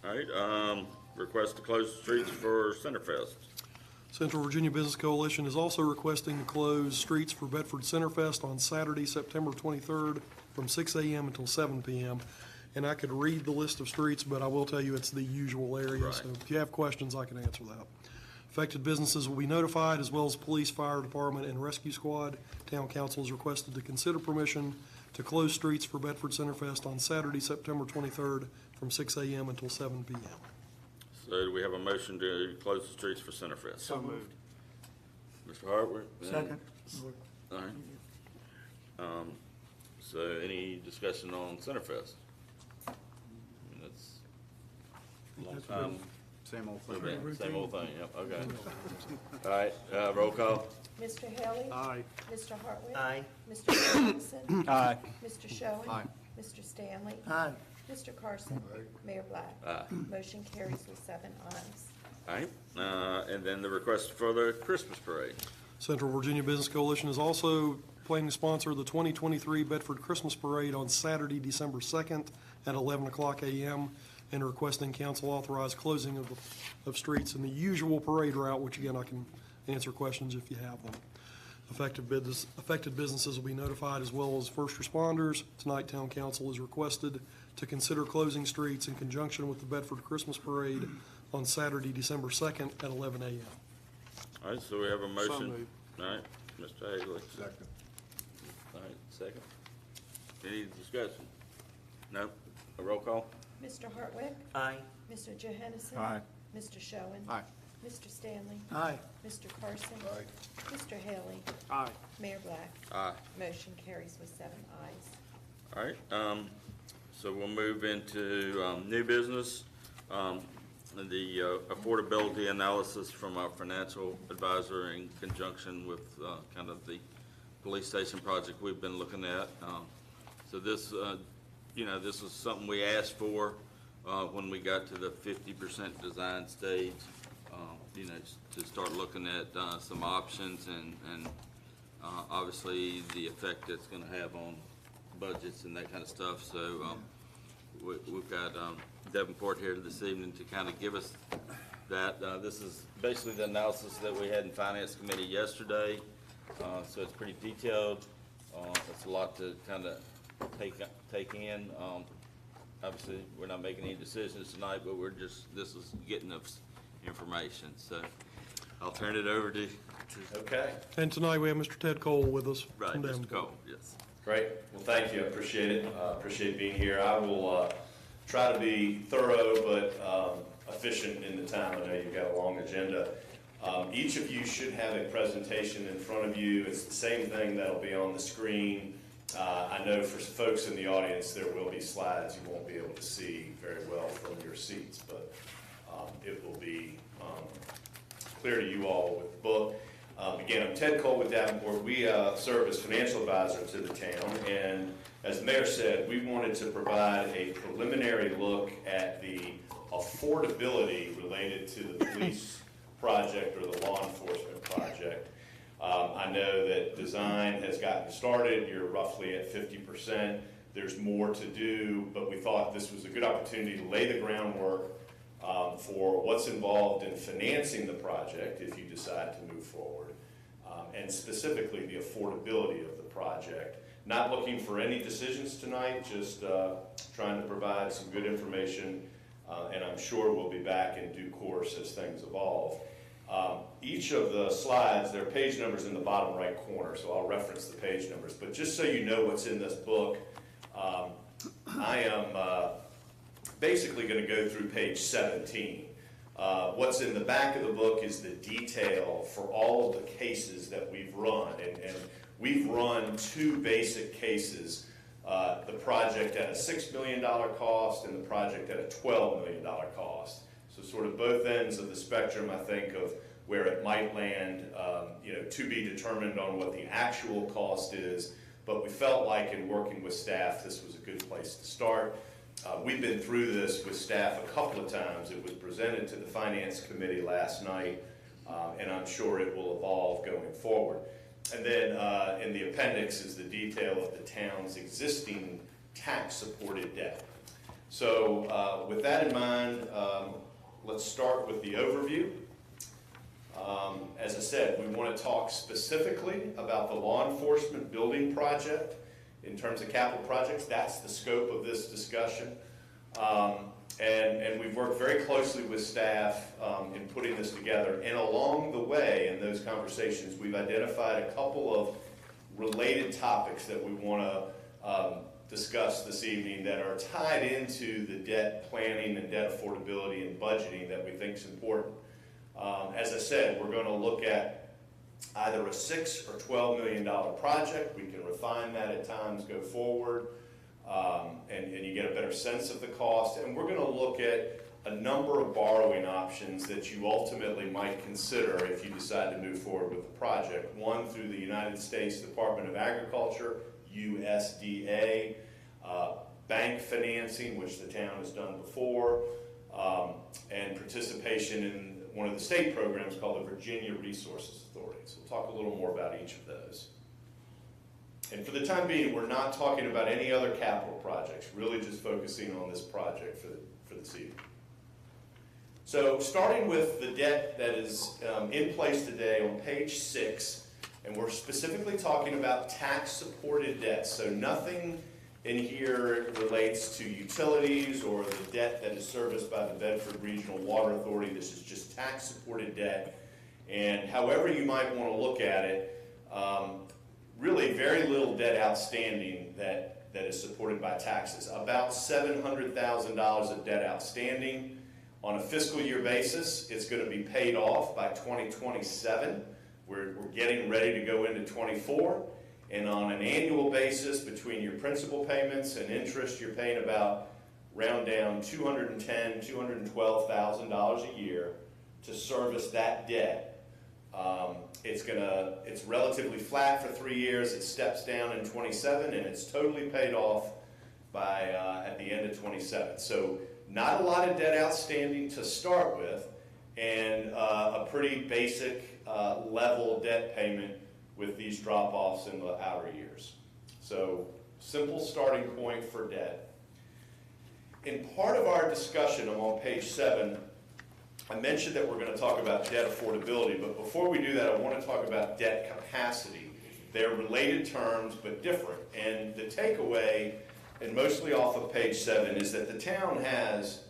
All right, request to close the streets for Centerfest. Central Virginia Business Coalition is also requesting to close streets for Bedford Centerfest on Saturday, September 23rd, from 6 a.m. until 7 p.m. And I could read the list of streets, but I will tell you it's the usual area. Right. So if you have questions, I can answer that. Affected businesses will be notified, as well as police, fire department, and rescue squad. Town council is requested to consider permission to close streets for Bedford Centerfest on Saturday, September 23rd, from 6 a.m. until 7 p.m. So do we have a motion to close the streets for Centerfest? So moved. Mr. Hartwick? Second. All right. So any discussion on Centerfest? That's a long time. Same old thing. event, Same old thing, yep, okay. All right, roll call? Mr. Haley? Aye. Mr. Hartwick? Aye. Mr. Johansson? Aye. Mr. Shelling? Aye. Mr. Stanley? Aye. Mr. Carson? Mayor Black? Aye. Motion carries with 7 ayes. All right, and then the request for the Christmas parade. Central Virginia Business Coalition is also planning to sponsor the 2023 Bedford Christmas Parade on Saturday, December 2nd at 11 o'clock a.m. and requesting council authorize closing of streets in the usual parade route, which again, I can answer questions if you have them. Affected businesses will be notified, as well as first responders. Tonight, town council is requested to consider closing streets in conjunction with the Bedford Christmas Parade on Saturday, December 2nd at 11 a.m. All right, so we have a So motion. moved. All right, Mr. Hagley. Second. All right, second. Any discussion? No? A roll call? Mr. Hartwick? Aye. Mr. Johansson? Aye. Mr. Schoen? Aye. Mr. Stanley? Aye. Mr. Carson? Aye. Mr. Haley? Aye. Mayor Black? Aye. Motion carries with 7 ayes. All right, so we'll move into new business. The affordability analysis from our financial advisor in conjunction with kind of the police station project we've been looking at. So this, this was something we asked for when we got to the 50% design stage, to start looking at some options and obviously the effect that's going to have on budgets and that kind of stuff. So we've got Davenport here this evening to kind of give us that. This is basically the analysis that we had in Finance Committee yesterday. So it's pretty detailed. It's a lot to kind of take in. Obviously, we're not making any decisions tonight, but this is getting us information. So I'll turn it over to Okay, And tonight, we have Mr. Ted Cole with us. right, from Mr. Davenport. Cole. Yes. great. Well, thank you. I appreciate it. Appreciate being here. I will try to be thorough but efficient in the time. I know you've got a long agenda. Each of you should have a presentation in front of you. It's the same thing that'll be on the screen. I know for folks in the audience, there will be slides you won't be able to see very well from your seats, but it will be clear to you all with the book. Again, I'm Ted Cole with Davenport. We serve as financial advisor to the town, and as the mayor said, we wanted to provide a preliminary look at the affordability related to the police project or the law enforcement project. I know that design has gotten started. You're roughly at 50%. There's more to do, but we thought this was a good opportunity to lay the groundwork for what's involved in financing the project if you decide to move forward, and specifically the affordability of the project. Not looking for any decisions tonight, just trying to provide some good information, and I'm sure we'll be back in due course as things evolve. Each of the slides, there are page numbers in the bottom right corner, so I'll reference the page numbers. But just so you know what's in this book, I am basically going to go through page 17. What's in the back of the book is the detail for all of the cases that we've run. And we've run 2 basic cases, the project at a $6 million cost and the project at a $12 million cost. So sort of both ends of the spectrum, I think, of where it might land, to be determined on what the actual cost is. But we felt like in working with staff, this was a good place to start. We've been through this with staff a couple of times. It was presented to the Finance Committee last night, and I'm sure it will evolve going forward. And then in the appendix is the detail of the town's existing tax-supported debt. So with that in mind, let's start with the overview. As I said, we want to talk specifically about the law enforcement building project in terms of capital projects. That's the scope of this discussion. And we've worked very closely with staff in putting this together. And along the way in those conversations, we've identified a couple of related topics that we want to discuss this evening that are tied into the debt planning and debt affordability and budgeting that we think is important. As I said, we're going to look at either a $6 or $12 million project. We can refine that at times, go forward, and you get a better sense of the cost. And we're going to look at a number of borrowing options that you ultimately might consider if you decide to move forward with the project. One through the United States Department of Agriculture, USDA, bank financing, which the town has done before, and participation in one of the state programs called the Virginia Resources Authority. So we'll talk a little more about each of those. And for the time being, we're not talking about any other capital projects, really just focusing on this project for for this evening. So starting with the debt that is in place today on page 6, and we're specifically talking about tax-supported debt. So nothing in here relates to utilities or the debt that is serviced by the Bedford Regional Water Authority. This is just tax-supported debt. And however you might want to look at it, really very little debt outstanding that is supported by taxes. About $700,000 of debt outstanding. On a fiscal year basis, it's going to be paid off by 2027. We're getting ready to go into 24. And on an annual basis, between your principal payments and interest, you're paying about, round down, $210,000, $212,000 a year to service that debt. It's relatively flat for 3 years. It steps down in 27, and it's totally paid off by at the end of 27. So not a lot of debt outstanding to start with, and a pretty basic level debt payment with these drop-offs in the outer years. So simple starting point for debt. In part of our discussion, I'm on page 7, I mentioned that we're going to talk about debt affordability, but before we do that, I want to talk about debt capacity. They're related terms, but different. And the takeaway, and mostly off of page 7, is that the town has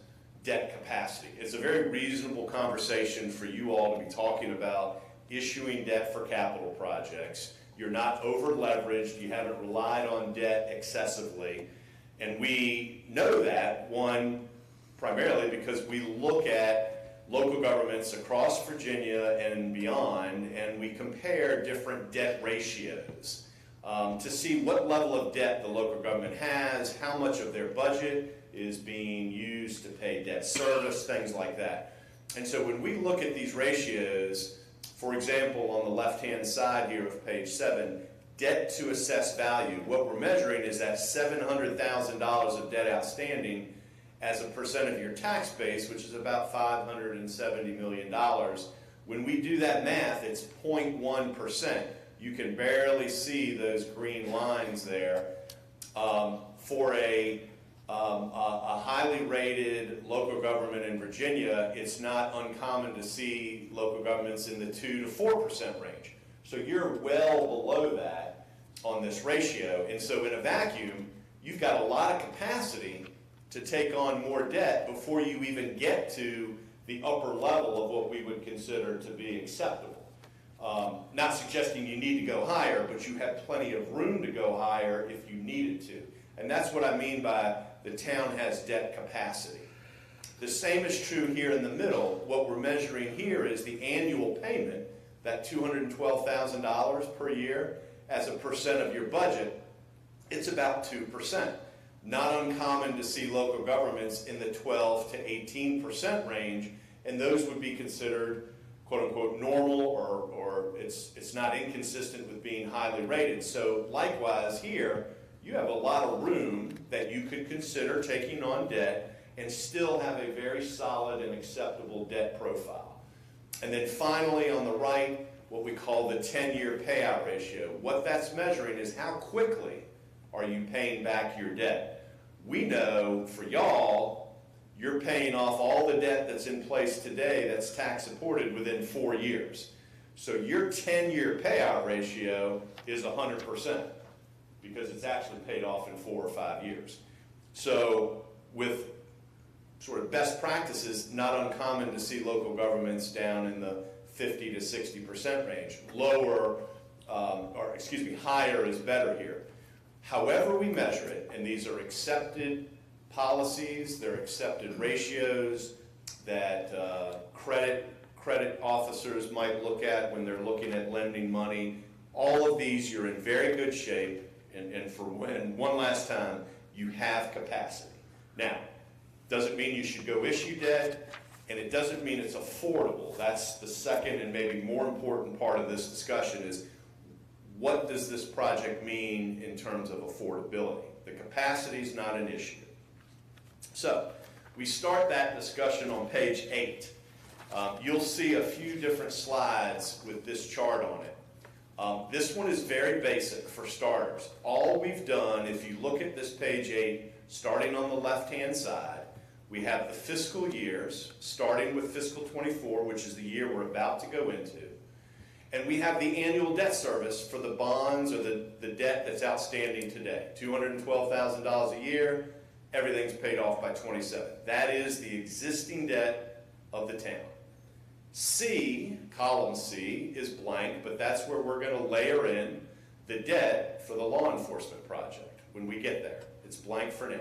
debt capacity. It's a very reasonable conversation for you all to be talking about issuing debt for capital projects. You're not over-leveraged. You haven't relied on debt excessively. And we know that, one, primarily because we look at local governments across Virginia and beyond, and we compare different debt ratios to see what level of debt the local government has, how much of their budget is being used to pay debt service, things like that. And so when we look at these ratios, for example, on the left-hand side here of page 7, debt to assessed value, what we're measuring is that $700,000 of debt outstanding as a percent of your tax base, which is about $570 million. When we do that math, it's 0.1%. You can barely see those green lines there. For a highly rated local government in Virginia, it's not uncommon to see local governments in the 2 to 4% range. So you're well below that on this ratio. And so in a vacuum, you've got a lot of capacity to take on more debt before you even get to the upper level of what we would consider to be acceptable. Not suggesting you need to go higher, but you have plenty of room to go higher if you needed to. And that's what I mean by the town has debt capacity. The same is true here in the middle. What we're measuring here is the annual payment, that $212,000 per year as a percent of your budget. It's about 2%. Not uncommon to see local governments in the 12 to 18% range, and those would be considered quote-unquote normal, or it's not inconsistent with being highly rated. So likewise here, you have a lot of room that you could consider taking on debt and still have a very solid and acceptable debt profile. And then finally on the right, what we call the 10-year payout ratio. What that's measuring is how quickly are you paying back your debt. We know for y'all, you're paying off all the debt that's in place today that's tax supported within 4 years. So your 10-year payout ratio is 100% because it's actually paid off in 4 or 5 years. So with sort of best practices, not uncommon to see local governments down in the 50 to 60% range. Higher is better here. However we measure it, and these are accepted policies, they're accepted ratios that credit officers might look at when they're looking at lending money. All of these, you're in very good shape, and for one last time, you have capacity. Now, doesn't mean you should go issue debt, and it doesn't mean it's affordable. That's the second and maybe more important part of this discussion is, what does this project mean in terms of affordability? The capacity is not an issue. So we start that discussion on page 8. You'll see a few different slides with this chart on it. This one is very basic for starters. All we've done, if you look at this page 8, starting on the left-hand side, We have the fiscal years, starting with fiscal '24, which is the year we're about to go into. And we have the annual debt service for the bonds or the debt that's outstanding today. $212,000 a year, everything's paid off by '27. That is the existing debt of the town. C, column C, is blank, but that's where we're going to layer in the debt for the law enforcement project when we get there. It's blank for now.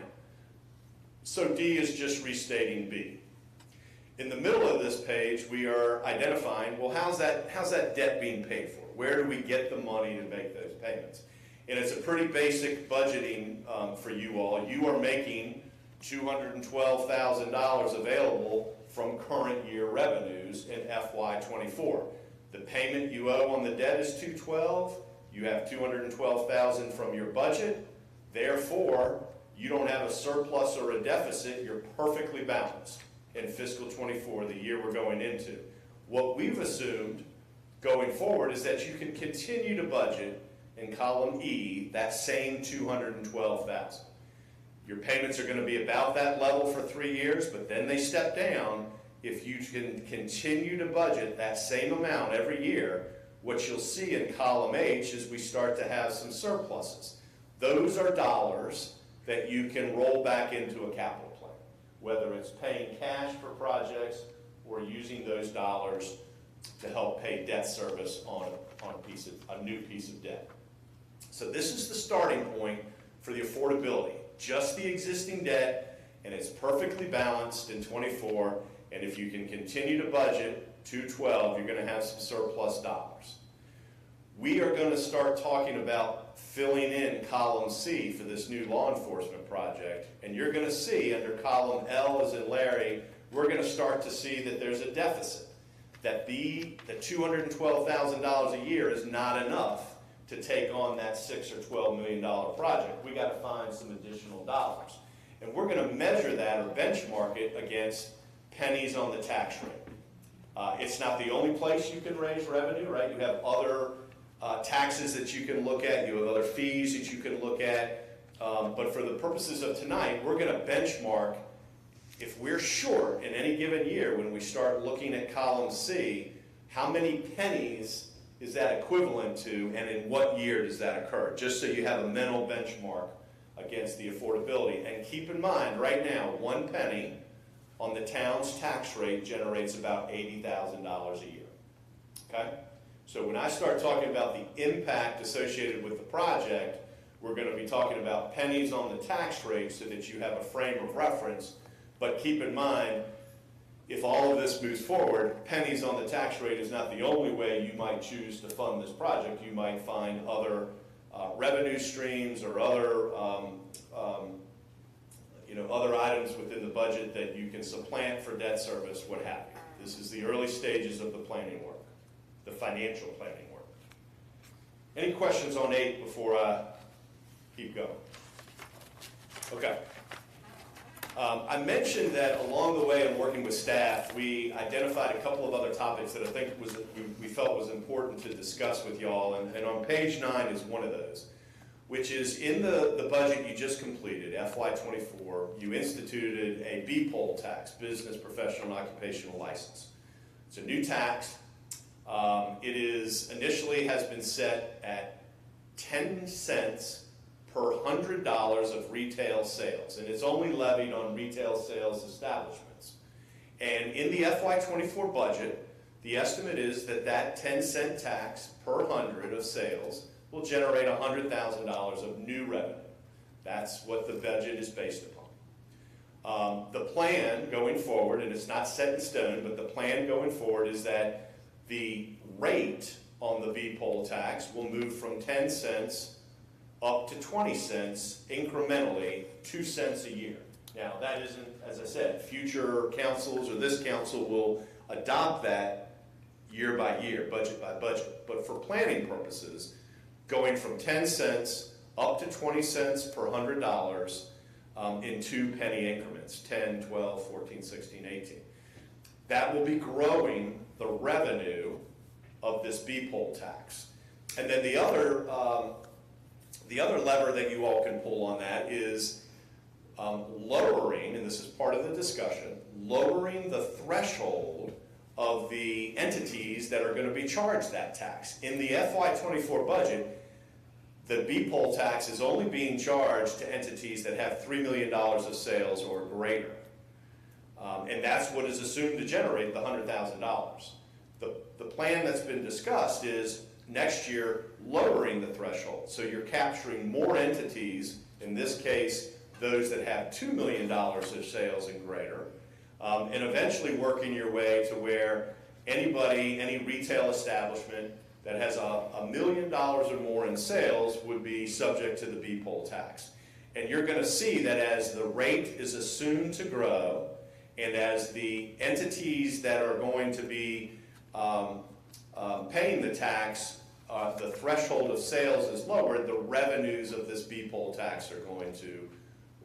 So D is just restating B. In the middle of this page, we are identifying, well, how's that debt being paid for? Where do we get the money to make those payments? And it's a pretty basic budgeting for you all. You are making $212,000 available from current year revenues in FY24. The payment you owe on the debt is $212,000. You have $212,000 from your budget. Therefore, you don't have a surplus or a deficit. You're perfectly balanced in fiscal '24, the year we're going into. What we've assumed going forward is that you can continue to budget in column E that same $212,000. Your payments are going to be about that level for 3 years, but then they step down. If you can continue to budget that same amount every year, what you'll see in column H is we start to have some surpluses. Those are dollars that you can roll back into a capital plan, whether it's paying cash for projects or using those dollars to help pay debt service on a new piece of debt. So this is the starting point for the affordability, just the existing debt, and it's perfectly balanced in '24, and if you can continue to budget $212,000, you're going to have some surplus dollars. We are going to start talking about filling in column C for this new law enforcement project, and you're going to see under column L as in Larry, we're going to start to see that there's a deficit, that the $212,000 a year is not enough to take on that $6 or $12 million project. We got to find some additional dollars. And we're going to measure that or benchmark it against pennies on the tax rate. It's not the only place you can raise revenue, right? You have other taxes that you can look at. You have other fees that you can look at. But for the purposes of tonight, we're going to benchmark if we're short in any given year when we start looking at column C, how many pennies is that equivalent to, and in what year does that occur? Just so you have a mental benchmark against the affordability. And keep in mind, right now, 1 penny on the town's tax rate generates about $80,000 a year. Okay? So when I start talking about the impact associated with the project, we're going to be talking about pennies on the tax rate so that you have a frame of reference. But keep in mind, if all of this moves forward, pennies on the tax rate is not the only way you might choose to fund this project. You might find other revenue streams or other other items within the budget that you can supplant for debt service, what have you. This is the early stages of the planning work, the financial planning work. Any questions on 8 before I keep going? Okay. I mentioned that along the way in working with staff, we identified a couple of other topics that I think we felt was important to discuss with y'all, and on page 9 is one of those, which is in the budget you just completed, FY24, you instituted a B-POL tax, Business Professional and Occupational License. It's a new tax. It is initially has been set at 10 cents per $100 of retail sales, and it's only levied on retail sales establishments. And in the FY24 budget, the estimate is that that 10-cent tax per 100 of sales will generate $100,000 of new revenue. That's what the budget is based upon. The plan going forward, and it's not set in stone, but the plan going forward is that the rate on the B-POL tax will move from 10 cents up to 20 cents incrementally, 2 cents a year. Now, that isn't, as I said, future councils or this council will adopt that year by year, budget by budget. But for planning purposes, going from 10 cents up to 20 cents per $100 in 2 penny increments, 10, 12, 14, 16, 18. That will be growing the revenue of this B-POL tax. And then the other lever that you all can pull on that is lowering, and this is part of the discussion, lowering the threshold of the entities that are going to be charged that tax. In the FY24 budget, the B-poll tax is only being charged to entities that have $3 million of sales or greater. And that's what is assumed to generate the $100,000. The plan that's been discussed is next year lowering the threshold. So you're capturing more entities, in this case, those that have $2 million of sales and greater, and eventually working your way to where anybody, any retail establishment that has $1 million or more in sales would be subject to the B-poll tax. And you're going to see that as the rate is assumed to grow, and as the entities that are going to be paying the tax, the threshold of sales is lowered, the revenues of this B-poll tax are going to,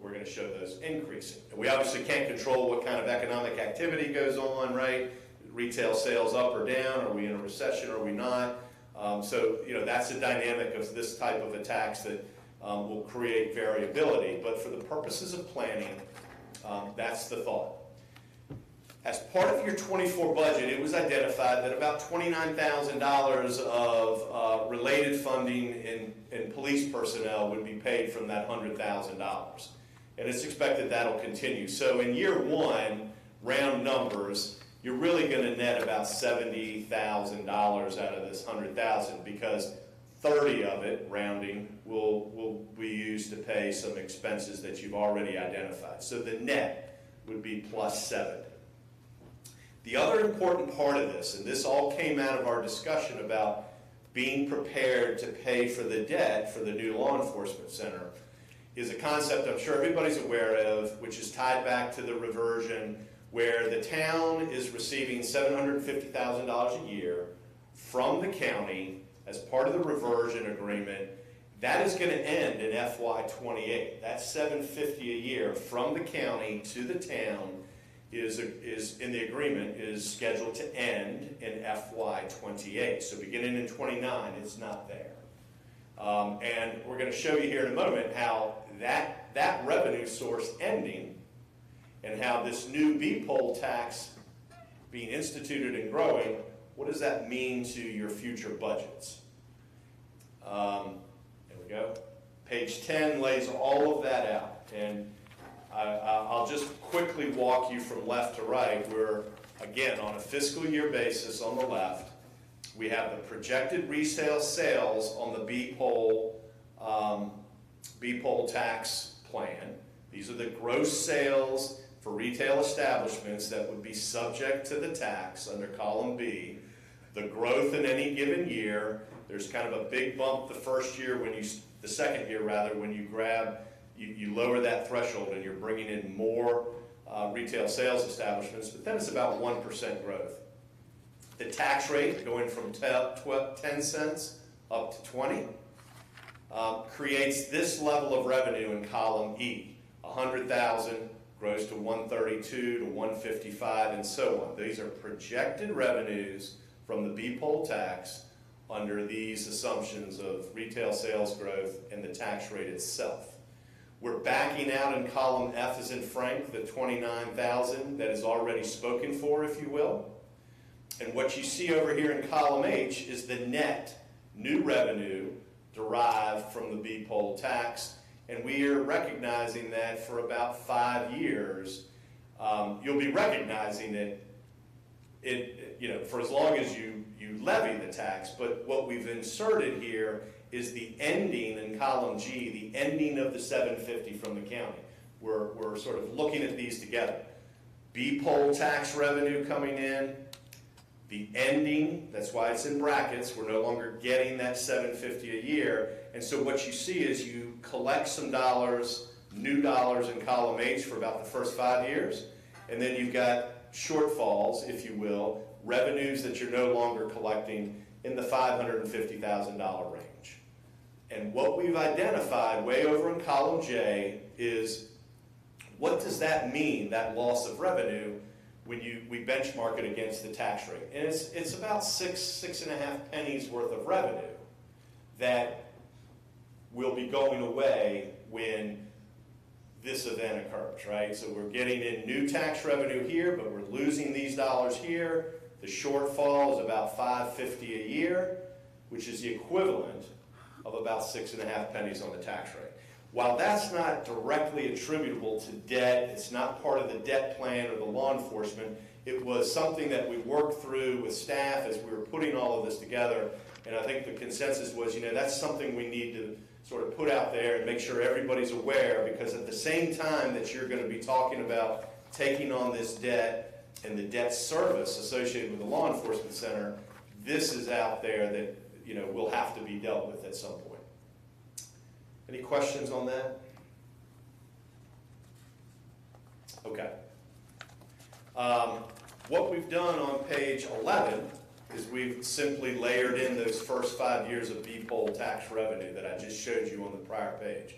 we're going to show those increasing. And we obviously can't control what kind of economic activity goes on, right? Retail sales up or down, are we in a recession, are we not? So, you know, that's the dynamic of this type of a tax that will create variability. But for the purposes of planning, that's the thought. As part of your 24 budget, it was identified that about $29,000 of related funding in police personnel would be paid from that $100,000. And it's expected that'll continue. So in year one, round numbers, you're really going to net about $70,000 out of this $100,000 because 30 of it, rounding, will be used to pay some expenses that you've already identified. So the net would be plus 70. The other important part of this, and this all came out of our discussion about being prepared to pay for the debt for the new law enforcement center, is a concept I'm sure everybody's aware of, which is tied back to the reversion, where the town is receiving $750,000 a year from the county as part of the reversion agreement. That is going to end in FY28. That $750,000 a year from the county to the town is in the agreement is scheduled to end in FY28. So beginning in 29, it's not there. And we're going to show you here in a moment how that revenue source ending and how this new B-poll tax being instituted and growing, what does that mean to your future budgets? There we go. Page 10 lays all of that out. And I'll just quickly walk you from left to right. We're, again, on a fiscal year basis on the left. We have the projected resale sales on the B-poll tax plan. These are the gross sales for retail establishments that would be subject to the tax under column B. The growth in any given year, there's kind of a big bump the first year the second year rather, when you lower that threshold and you're bringing in more retail sales establishments, but then it's about 1% growth. The tax rate going from 10 cents up to 20 creates this level of revenue in column E. 100,000 grows to 132 to 155 and so on. These are projected revenues from the B-poll tax under these assumptions of retail sales growth and the tax rate itself. We're backing out in column F as in Frank, the 29,000 that is already spoken for, if you will. And what you see over here in column H is the net new revenue derived from the B-poll tax. And we are recognizing that for about 5 years, you'll be recognizing it, for as long as you levy the tax. But what we've inserted here is the ending in column G, the ending of the $750 from the county. We're sort of looking at these together. B-poll tax revenue coming in, the ending, that's why it's in brackets, we're no longer getting that $750 a year. And so what you see is you collect some dollars, new dollars in column H for about the first 5 years, and then you've got shortfalls, if you will, revenues that you're no longer collecting in the $550,000 range. And what we've identified way over in column J is what does that mean, that loss of revenue, when we benchmark it against the tax rate. And it's about 6.5 pennies worth of revenue that will be going away when this event occurs, right? So we're getting in new tax revenue here, but we're losing these dollars here. The shortfall is about $5.50 a year, which is the equivalent of about 6.5 pennies on the tax rate. While that's not directly attributable to debt, it's not part of the debt plan or the law enforcement, it was something that we worked through with staff as we were putting all of this together, and I think the consensus was, that's something we need to sort of put out there and make sure everybody's aware, because at the same time that you're going to be talking about taking on this debt and the debt service associated with the law enforcement center, this is out there that, will have to be dealt with at some point. Any questions on that? Okay. What we've done on page 11 is we've simply layered in those first 5 years of B-poll tax revenue that I just showed you on the prior page.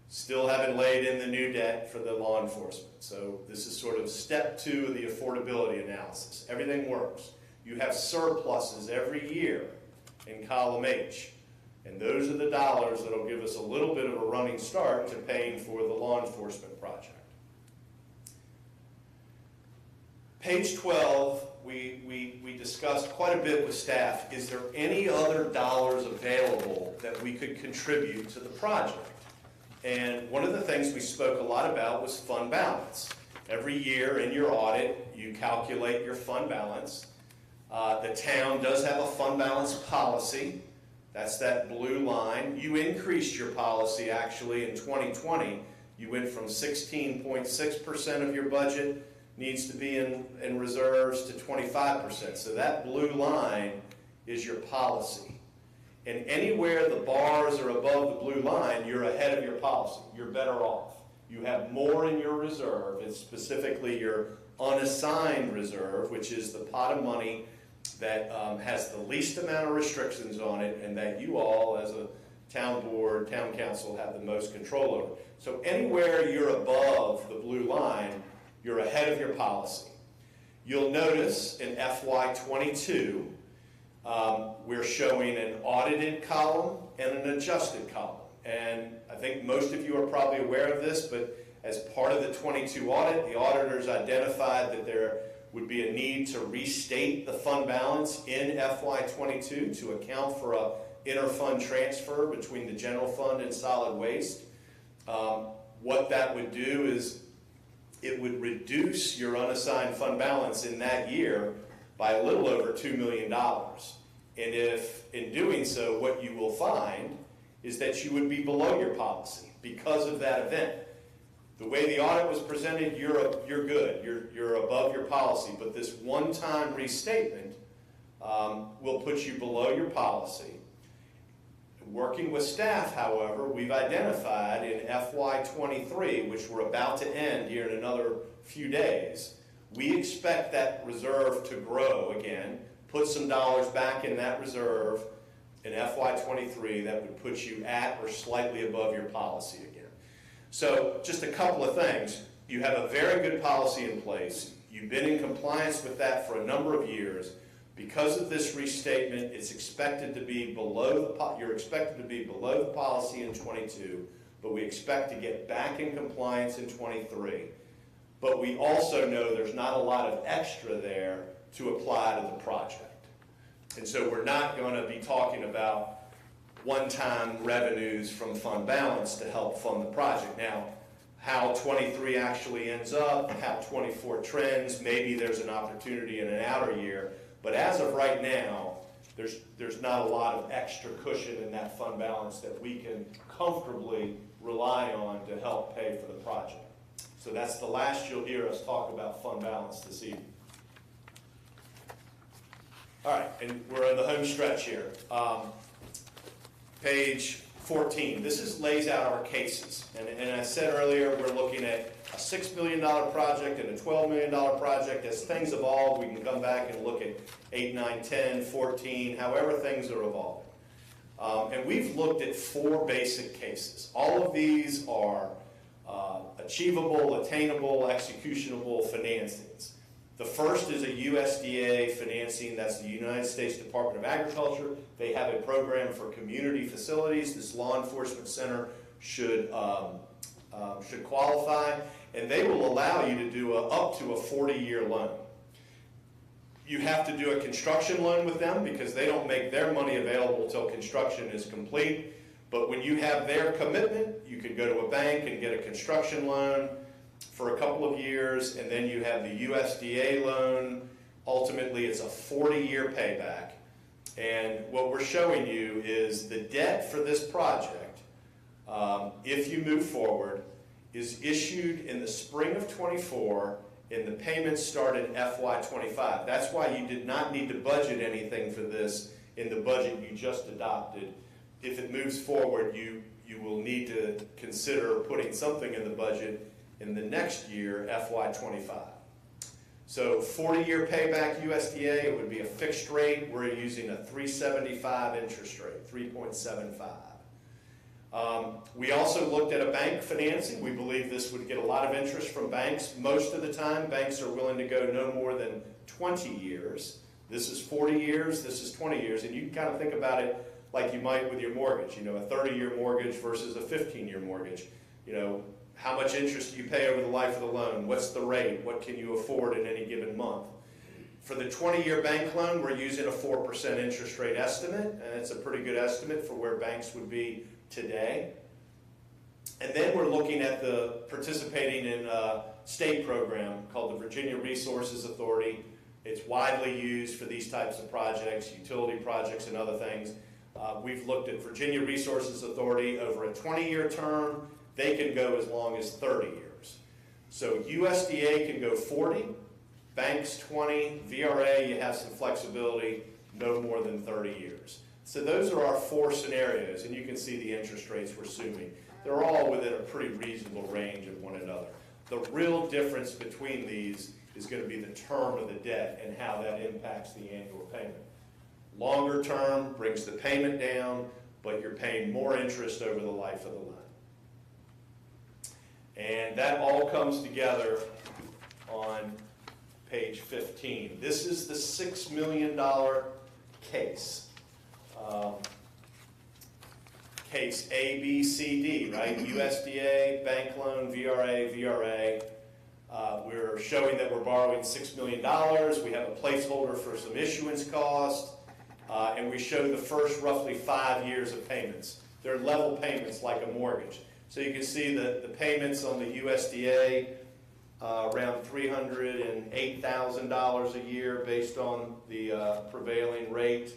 Still haven't laid in the new debt for the law enforcement. So this is sort of step 2 of the affordability analysis. Everything works. You have surpluses every year in column H. And those are the dollars that will give us a little bit of a running start to paying for the law enforcement project. Page 12, we discussed quite a bit with staff. Is there any other dollars available that we could contribute to the project? And one of the things we spoke a lot about was fund balance. Every year in your audit, you calculate your fund balance. The town does have a fund balance policy. That's that blue line. You increased your policy actually in 2020. You went from 16.6% of your budget needs to be in reserves to 25%. So that blue line is your policy. And anywhere the bars are above the blue line, you're ahead of your policy. You're better off. You have more in your reserve. It's specifically your unassigned reserve, which is the pot of money that has the least amount of restrictions on it and that you all as a town board, town council have the most control over. So anywhere you're above the blue line, you're ahead of your policy. You'll notice in FY22, we're showing an audited column and an adjusted column. And I think most of you are probably aware of this, but as part of the 22 audit, the auditors identified that there would be a need to restate the fund balance in FY22 to account for a inter-fund transfer between the general fund and solid waste. What that would do is it would reduce your unassigned fund balance in that year by a little over $2 million. And if, in doing so, what you will find is that you would be below your policy because of that event. The way the audit was presented, you're good. You're above your policy. But this one-time restatement will put you below your policy. Working with staff, however, we've identified in FY23, which we're about to end here in another few days, we expect that reserve to grow again, put some dollars back in that reserve in FY23 that would put you at or slightly above your policy again. So just a couple of things. You have a very good policy in place. You've been in compliance with that for a number of years. Because of this restatement, it's expected to be below you're expected to be below the policy in 22, but we expect to get back in compliance in 23. But we also know there's not a lot of extra there to apply to the project. And so we're not going to be talking about one-time revenues from fund balance to help fund the project. Now, how 23 actually ends up, how 24 trends, maybe there's an opportunity in an outer year. But as of right now, there's not a lot of extra cushion in that fund balance that we can comfortably rely on to help pay for the project. So that's the last you'll hear us talk about fund balance this evening. All right, and we're in the home stretch here. Page 14, this lays out our cases. And I said earlier, we're looking at a $6 million project and a $12 million project. As things evolve, we can come back and look at 8, 9, 10, 14, however things are evolving. And we've looked at 4 basic cases. All of these are achievable, attainable, executionable financings. The first is a USDA financing. That's the United States Department of Agriculture. They have a program for community facilities. This law enforcement center should should qualify, and they will allow you to do up to a 40-year loan. You have to do a construction loan with them because they don't make their money available till construction is complete. But when you have their commitment, you can go to a bank and get a construction loan for a couple of years, and then you have the USDA loan. Ultimately, it's a 40-year payback. And what we're showing you is the debt for this project, if you move forward, is issued in the spring of 24, and the payments start in FY25. That's why you did not need to budget anything for this in the budget you just adopted. If it moves forward, you will need to consider putting something in the budget in the next year, FY25. So 40-year payback USDA, it would be a fixed rate. We're using a 3.75 interest rate, 3.75. We also looked at a bank financing. We believe this would get a lot of interest from banks. Most of the time, banks are willing to go no more than 20 years. This is 40 years, this is 20 years, and you can kind of think about it like you might with your mortgage, a 30-year mortgage versus a 15-year mortgage. How much interest do you pay over the life of the loan? What's the rate? What can you afford in any given month? For the 20-year bank loan, we're using a 4% interest rate estimate, and it's a pretty good estimate for where banks would be today. And then we're looking at the participating in a state program called the Virginia Resources Authority. It's widely used for these types of projects, utility projects and other things. We've looked at Virginia Resources Authority over a 20-year term. They can go as long as 30 years. So USDA can go 40, banks 20, VRA you have some flexibility, no more than 30 years. So those are our four scenarios, and you can see the interest rates we're assuming. They're all within a pretty reasonable range of one another. The real difference between these is going to be the term of the debt and how that impacts the annual payment. Longer term brings the payment down, but you're paying more interest over the life of the loan. And that all comes together on page 15. This is the $6 million case. Case A, B, C, D, right? USDA, bank loan, VRA. We're showing that we're borrowing $6 million. We have a placeholder for some issuance cost. And we show the first roughly 5 years of payments. They're level payments like a mortgage. So you can see the payments on the USDA, around $308,000 a year based on the prevailing rate.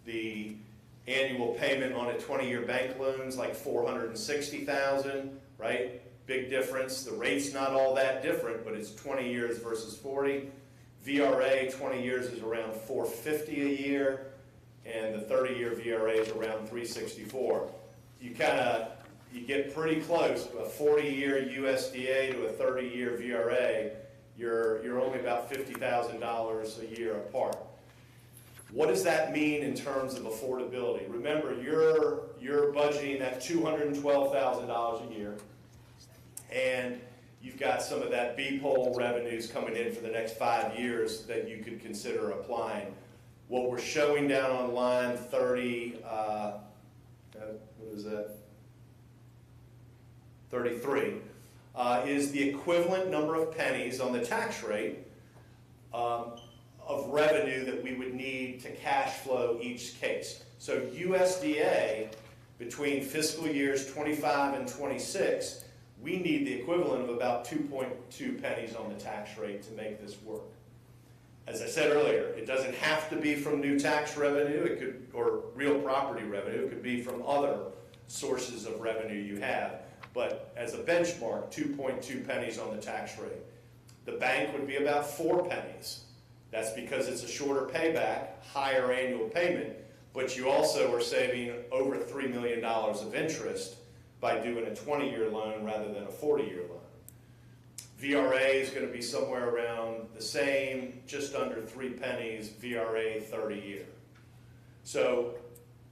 The annual payment on a 20-year bank loan is like $460,000, right? Big difference. The rate's not all that different, but it's 20 years versus 40. VRA, 20 years is around $450 a year, and the 30-year VRA is around $364. You get pretty close. A 40-year USDA to a 30-year VRA, you're only about $50,000 a year apart. What does that mean in terms of affordability? Remember, you're budgeting at $212,000 a year, and you've got some of that BPOL revenues coming in for the next 5 years that you could consider applying. What we're showing down on line 30, what is that? 33, is the equivalent number of pennies on the tax rate of revenue that we would need to cash flow each case. So USDA, between fiscal years 25 and 26, we need the equivalent of about 2.2 pennies on the tax rate to make this work. As I said earlier, it doesn't have to be from new tax revenue, or real property revenue. It could be from other sources of revenue you have. But as a benchmark, 2.2 pennies on the tax rate. The bank would be about 4 pennies. That's because it's a shorter payback, higher annual payment, but you also are saving over $3 million of interest by doing a 20-year loan rather than a 40-year loan. VRA is going to be somewhere around the same, just under 3 pennies, VRA 30-year. So,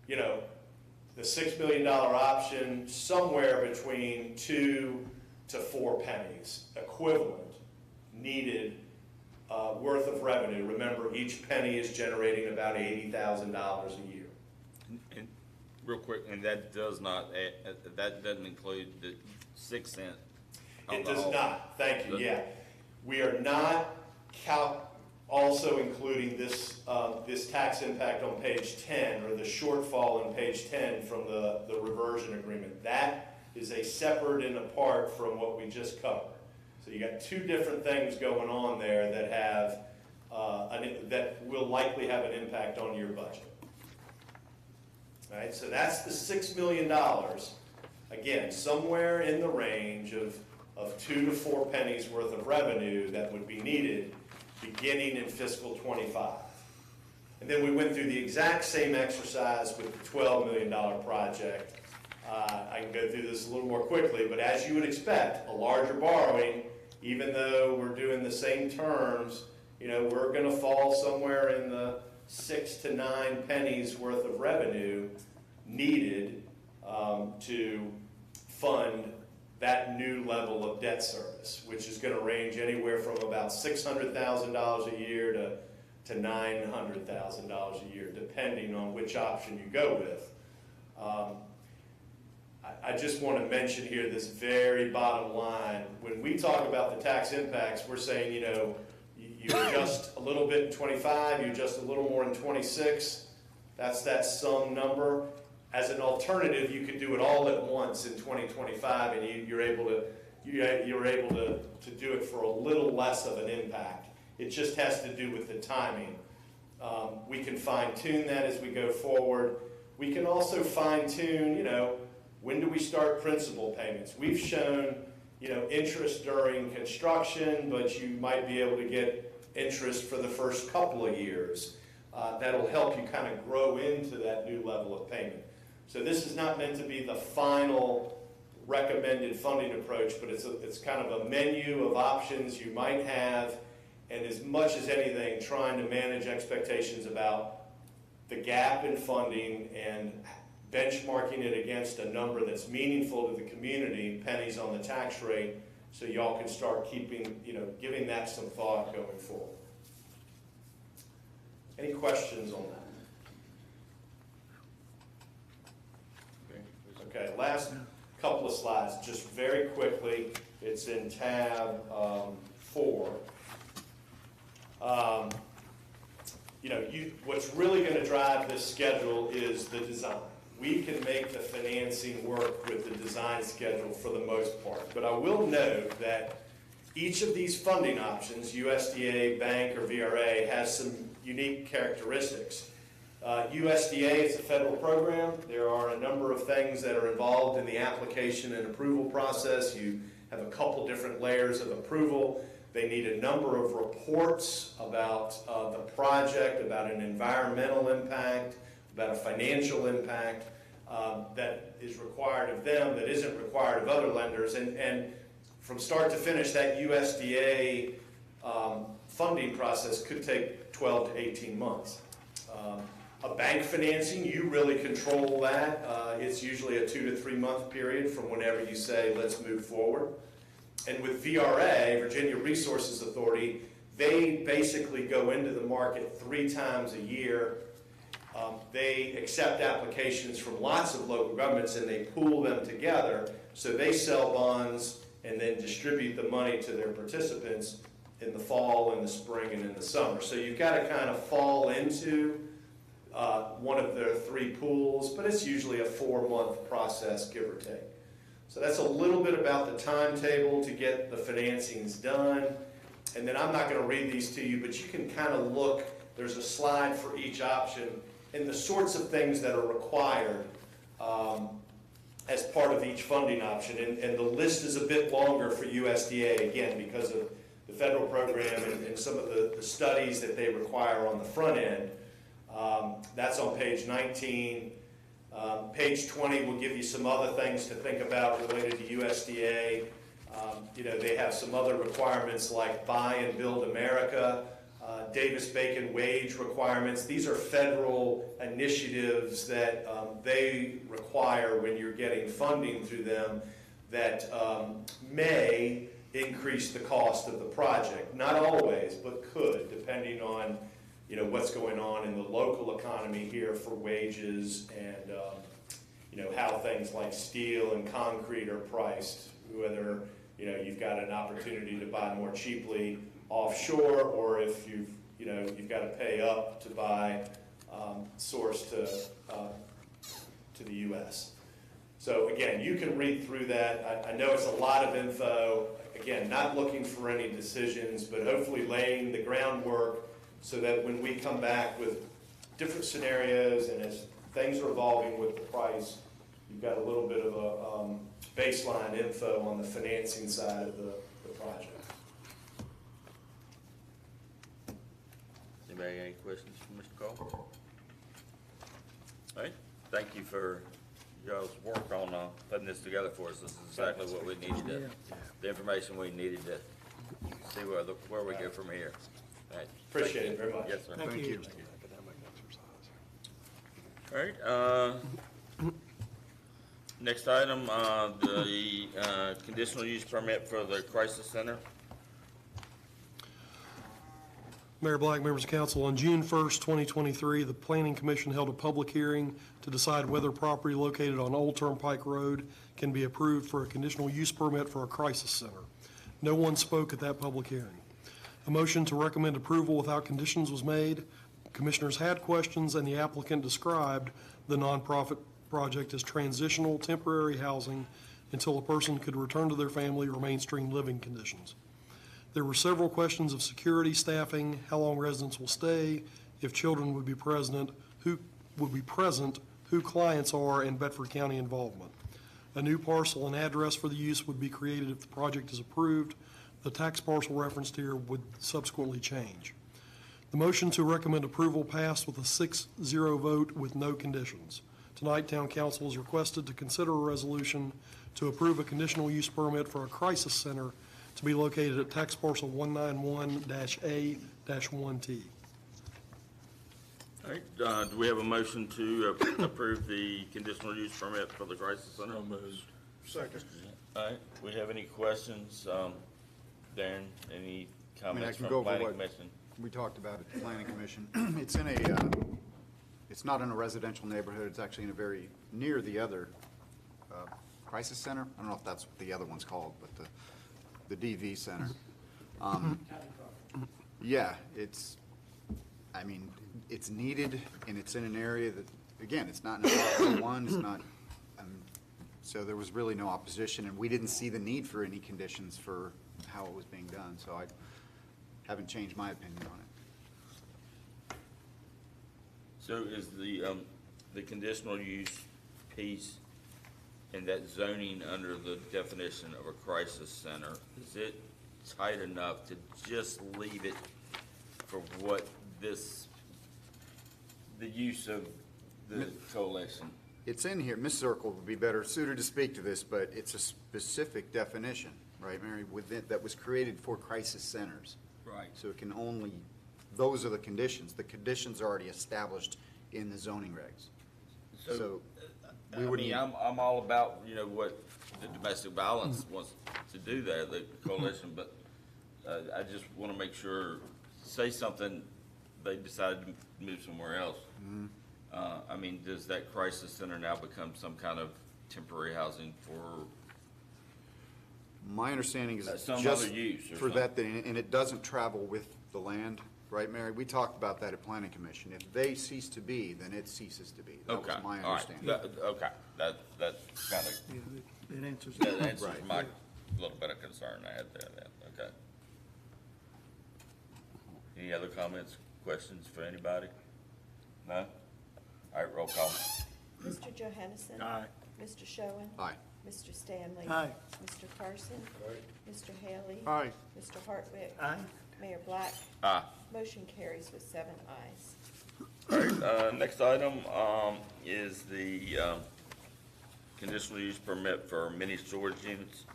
the $6 million option, somewhere between 2 to 4 pennies, equivalent, needed worth of revenue. Remember, each penny is generating about $80,000 a year. And real quick, and that does not, that doesn't include the 6 cent on It the does whole. not, thank you, The- yeah. We are not also including this, this tax impact on page 10, or the shortfall on page 10 from the reversion agreement. That is a separate and apart from what we just covered. So you got two different things going on there that have, that will likely have an impact on your budget. All right, so that's the $6 million, again, somewhere in the range of 2 to 4 pennies worth of revenue that would be needed beginning in fiscal '25. And then we went through the exact same exercise with the $12 million project. I can go through this a little more quickly, but as you would expect, a larger borrowing, even though we're doing the same terms, you know, we're going to fall somewhere in the 6 to 9 pennies worth of revenue needed to fund that new level of debt service, which is going to range anywhere from about $600,000 a year to $900,000 a year, depending on which option you go with. I just want to mention here this very bottom line. When we talk about the tax impacts, we're saying, you know, you adjust a little bit in 25, you adjust a little more in 26. That's that sum number. As an alternative, you could do it all at once in 2025, and you're able to do it for a little less of an impact. It just has to do with the timing. We can fine tune that as we go forward. We can also fine tune, you know, when do we start principal payments? We've shown, you know, interest during construction, but you might be able to get interest for the first couple of years. That'll help you kind of grow into that new level of payment. So this is not meant to be the final recommended funding approach, but it's kind of a menu of options you might have, and as much as anything, trying to manage expectations about the gap in funding and benchmarking it against a number that's meaningful to the community, pennies on the tax rate, so y'all can start keeping, you know, giving that some thought going forward. Any questions on that? Okay, last couple of slides, just very quickly. It's in tab 4. You know, what's really going to drive this schedule is the design. We can make the financing work with the design schedule for the most part. But I will note that each of these funding options, USDA, bank, or VRA, has some unique characteristics. USDA is a federal program. There are a number of things that are involved in the application and approval process. You have a couple different layers of approval. They need a number of reports about the project, about an environmental impact, about a financial impact that is required of them, that isn't required of other lenders. And from start to finish, that USDA funding process could take 12 to 18 months. A bank financing, you really control that. It's usually a 2 to 3 month period from whenever you say, let's move forward. And with VRA, Virginia Resources Authority, they basically go into the market 3 times a year. They accept applications from lots of local governments and they pool them together. So they sell bonds and then distribute the money to their participants in the fall, in the spring, and in the summer. So you've got to kind of fall into one of their 3 pools, but it's usually a 4-month process, give or take. So that's a little bit about the timetable to get the financings done. And then I'm not going to read these to you, but you can kind of look. There's a slide for each option and the sorts of things that are required as part of each funding option. And the list is a bit longer for USDA, again, because of the federal program and some of the studies that they require on the front end. That's on page 19. Page 20 will give you some other things to think about related to USDA. You know, they have some other requirements like Buy and Build America, Davis-Bacon wage requirements. These are federal initiatives that they require when you're getting funding through them that may increase the cost of the project. Not always, but could, depending on, you know, what's going on in the local economy here for wages and how things like steel and concrete are priced, whether, you've got an opportunity to buy more cheaply offshore, or if you've got to pay up to buy sourced to the U.S. So again, you can read through that. I know it's a lot of info. Again, not looking for any decisions, but hopefully laying the groundwork so that when we come back with different scenarios and as things are evolving with the price, you've got a little bit of a baseline info on the financing side of the project. Anybody got any questions for Mr. Cole? All right, thank you for y'all's work on putting this together for us. This is exactly what we needed, the information we needed to see where we go from here. All right. Appreciate it very much. Yes, sir. Thank you. All right, next item, the conditional use permit for the crisis center. Mayor Black, members of council, on June 1st, 2023, the Planning Commission held a public hearing to decide whether property located on Old Turnpike Road can be approved for a conditional use permit for a crisis center. No one spoke at that public hearing. A motion to recommend approval without conditions was made. Commissioners had questions, and the applicant described the nonprofit project as transitional temporary housing until a person could return to their family or mainstream living conditions. There were several questions of security, staffing, how long residents will stay, if children would be present, who clients are, and Bedford County involvement. A new parcel and address for the use would be created if the project is approved. The tax parcel referenced here would subsequently change. The motion to recommend approval passed with a 6-0 vote with no conditions. Tonight, Town Council is requested to consider a resolution to approve a conditional use permit for a crisis center to be located at tax parcel 191-A-1T. All right, do we have a motion to approve the conditional use permit for the crisis center? Second. All right, we have any questions? Darren, any I comments can from go over planning what commission? we talked about at the planning commission. It's not in a residential neighborhood, it's actually in a very, near the other crisis center. I don't know if that's what the other one's called, but the DV center. Yeah, it's needed, and it's in an area that, again, it's not in a one, it's not, so there was really no opposition, and we didn't see the need for any conditions for how it was being done, so I haven't changed my opinion on it. So is the conditional use piece and that zoning under the definition of a crisis center, is it tight enough to just leave it for what the use of the coalition? It's in here, Ms. Zirkle would be better suited to speak to this, but it's a specific definition, right, Mary, that was created for crisis centers. Right. So it can only, those are the conditions. The conditions are already established in the zoning regs. So we would need. I'm all about, what the domestic violence wants to do there, the coalition, but I just want to make sure, say something, they decided to move somewhere else. Mm-hmm. Does that crisis center now become some kind of temporary housing for? My understanding is it's Some just other use or for something. that thing, and it doesn't travel with the land, right, Mary? We talked about that at planning commission. If they cease to be, then it ceases to be. That was Okay, my all right. understanding. Okay, that's kind of, Yeah, it answers that that. answers Right. my little bit of concern I had there then, okay. Any other comments, questions for anybody? No? All right, roll call. Mr. Johannesson? Aye. Mr. Schoen? Aye. Mr. Stanley? Aye. Mr. Carson? Mr. Haley? Aye. Mr. Hartwick? Aye. Mayor Black? Aye. Motion carries with 7 ayes. All right, next item, is the, conditional use permit for mini storage units.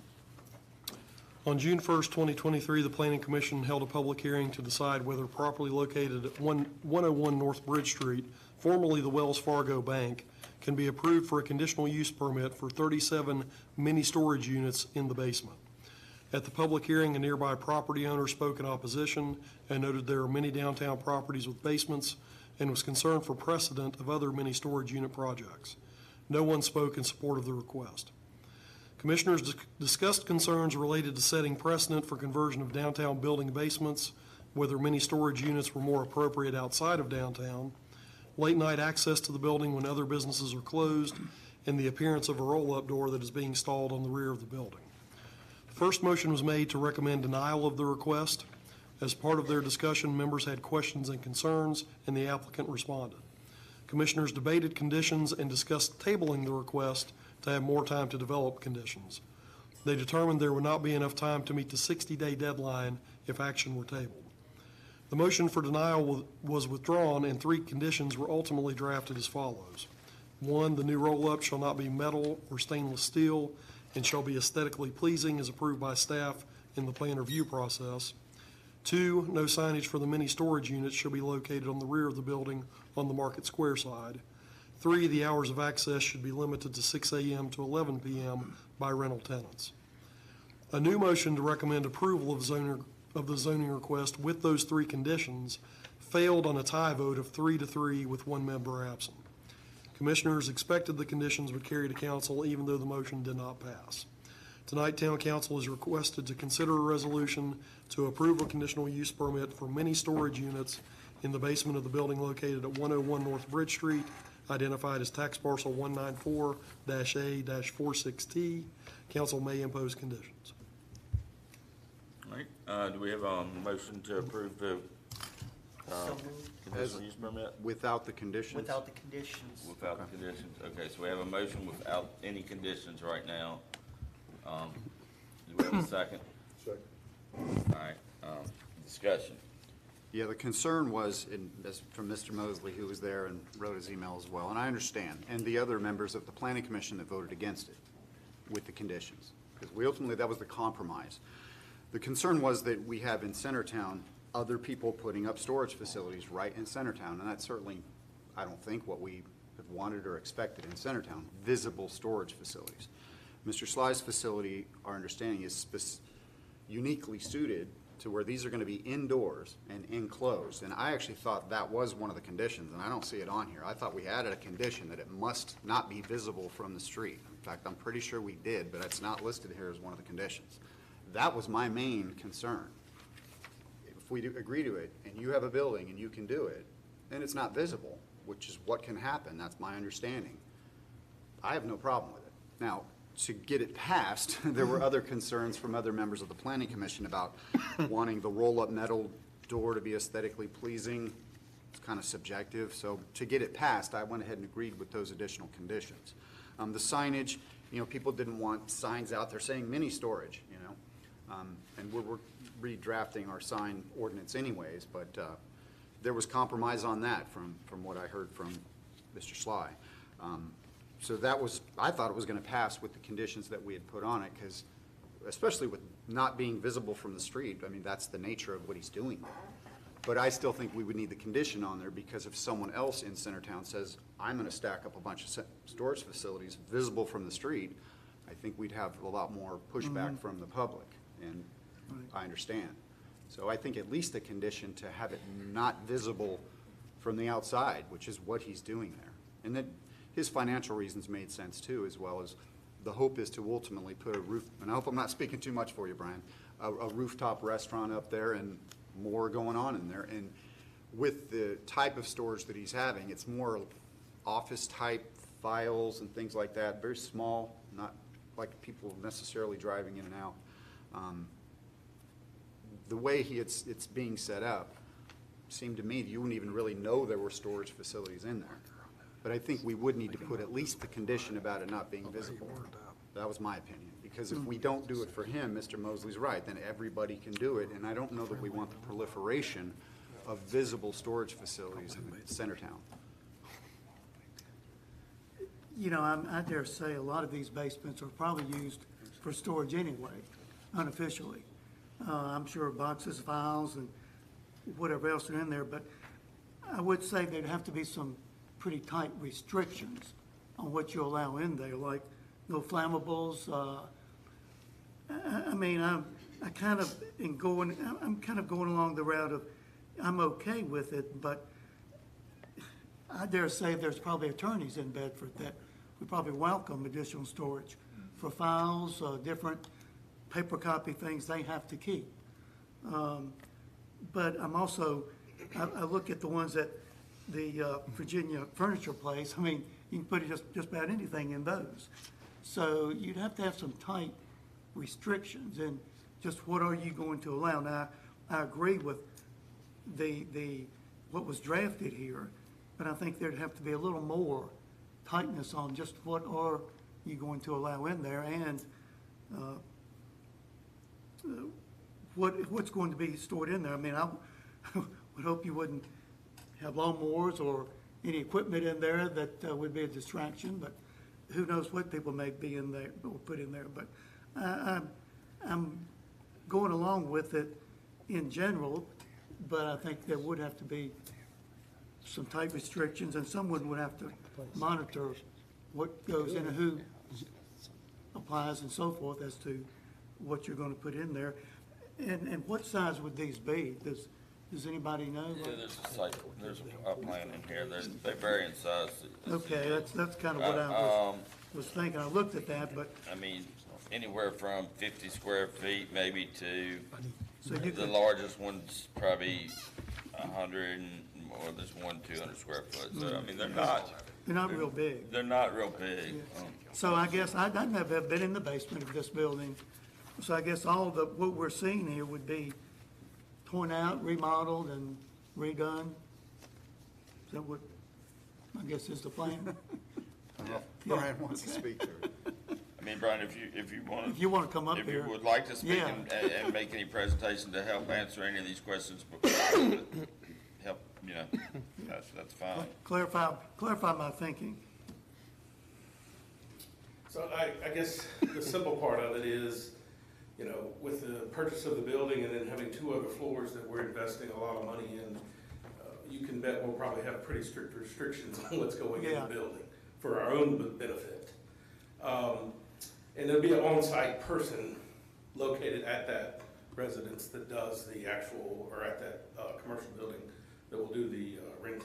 On June 1st, 2023, the Planning Commission held a public hearing to decide whether property located at 101 North Bridge Street, formerly the Wells Fargo Bank, can be approved for a conditional use permit for 37 mini storage units in the basement. At the public hearing, a nearby property owner spoke in opposition and noted there are many downtown properties with basements and was concerned for precedent of other mini storage unit projects. No one spoke in support of the request. Commissioners discussed concerns related to setting precedent for conversion of downtown building basements, whether mini storage units were more appropriate outside of downtown, late night access to the building when other businesses are closed, and the appearance of a roll-up door that is being installed on the rear of the building. The first motion was made to recommend denial of the request. As part of their discussion, members had questions and concerns, and the applicant responded. Commissioners debated conditions and discussed tabling the request to have more time to develop conditions. They determined there would not be enough time to meet the 60-day deadline if action were tabled. The motion for denial was withdrawn, and 3 conditions were ultimately drafted as follows. 1, the new roll-up shall not be metal or stainless steel and shall be aesthetically pleasing as approved by staff in the plan review process. 2, no signage for the mini storage units shall be located on the rear of the building on the Market Square side. 3, the hours of access should be limited to 6 a.m. to 11 p.m. by rental tenants. A new motion to recommend approval of the zoning request with those 3 conditions failed on a tie vote of 3-3 with 1 member absent. Commissioners expected the conditions would carry to council even though the motion did not pass. Tonight, Town Council is requested to consider a resolution to approve a conditional use permit for mini storage units in the basement of the building located at 101 North Bridge Street, identified as tax parcel 194-A-46T. Council may impose conditions. All right, do we have a motion to approve the So moved. conditional use permit? Without the conditions? Without the conditions. Without the conditions, okay, so we have a motion without any conditions right now. Do we have a second? Second. All right, discussion. Yeah, the concern was, from Mr. Mosley, who was there and wrote his email as well, and I understand, and the other members of the planning commission that voted against it with the conditions, because ultimately, that was the compromise. The concern was that we have in Centertown other people putting up storage facilities right in Centertown, and that's certainly, I don't think, what we have wanted or expected in Centertown, visible storage facilities. Mr. Sly's facility, our understanding, is uniquely suited to where these are going to be indoors and enclosed. And I actually thought that was one of the conditions, and I don't see it on here. I thought we added a condition that it must not be visible from the street. In fact, I'm pretty sure we did, but it's not listed here as one of the conditions. That was my main concern. If we do agree to it, and you have a building and you can do it, and it's not visible, which is what can happen, that's my understanding, I have no problem with it. Now, to get it passed, there were other concerns from other members of the planning commission about wanting the roll-up metal door to be aesthetically pleasing. It's kind of subjective, so to get it passed, I went ahead and agreed with those additional conditions. The signage, people didn't want signs out there saying mini storage, and we're redrafting our sign ordinance anyways, but there was compromise on that from what I heard from Mr. Sly. So that was, I thought it was going to pass with the conditions that we had put on it, because especially with not being visible from the street, I mean, that's the nature of what he's doing. But I still think we would need the condition on there, because if someone else in Centertown says, I'm going to stack up a bunch of storage facilities visible from the street, I think we'd have a lot more pushback from the public, and I understand. So I think at least a condition to have it not visible from the outside, which is what he's doing there. And then his financial reasons made sense too, as well as the hope is to ultimately put a roof, and I hope I'm not speaking too much for you, Brian, a rooftop restaurant up there and more going on in there. And with the type of storage that he's having, it's more office type files and things like that, very small, not like people necessarily driving in and out. The way it's being set up seemed to me that you wouldn't even really know there were storage facilities in there. But I think we would need to put at least the condition about it not being visible. That was my opinion, because if we don't do it for him, Mr. Mosley's right, then everybody can do it, and I don't know that we want the proliferation of visible storage facilities in Centertown. I dare say a lot of these basements are probably used for storage anyway, unofficially. I'm sure boxes, files, and whatever else are in there, but I would say there'd have to be some pretty tight restrictions on what you allow in there, like no flammables. I'm kind of going along the route of I'm okay with it, but I dare say there's probably attorneys in Bedford that we probably welcome additional storage for files, different paper copy things they have to keep. But I'm also, I look at the ones that the Virginia Furniture Place, I mean, you can put just about anything in those. So you'd have to have some tight restrictions and just what are you going to allow? Now, I agree with what was drafted here, but I think there'd have to be a little more tightness on just what are you going to allow in there and what's going to be stored in there. I mean, I would hope you wouldn't have lawnmowers or any equipment in there that would be a distraction, but who knows what people may be in there or put in there. But I'm going along with it in general, but I think there would have to be some tight restrictions and someone would have to monitor what goes in and who applies and so forth as to what you're going to put in there. And what size would these be? Does anybody know? Yeah, there's a plan in here, they vary in size. Okay, that's kind of what I was thinking. I looked at that, but. I mean, anywhere from 50 square feet maybe to, So you the could- largest one's probably 100, or there's 200 square foot, so I mean, they're not real big. They're not real big. So I guess I've never been in the basement of this building. So I guess what we're seeing here would be torn out, remodeled, and redone. Is that what, I guess is the plan? Brian wants to speak to it. I mean, Brian, if you want If you want to come up if you here. would like to speak Yeah. and make any presentation to help answer any of these questions, help, that's fine. Clarify my thinking. So I guess the simple part of it is, with the purchase of the building and then having 2 other floors that we're investing a lot of money in, you can bet we'll probably have pretty strict restrictions on what's going in the building for our own benefit. And there'll be an on-site person located at that residence that does the actual, or at that commercial building that will do the renting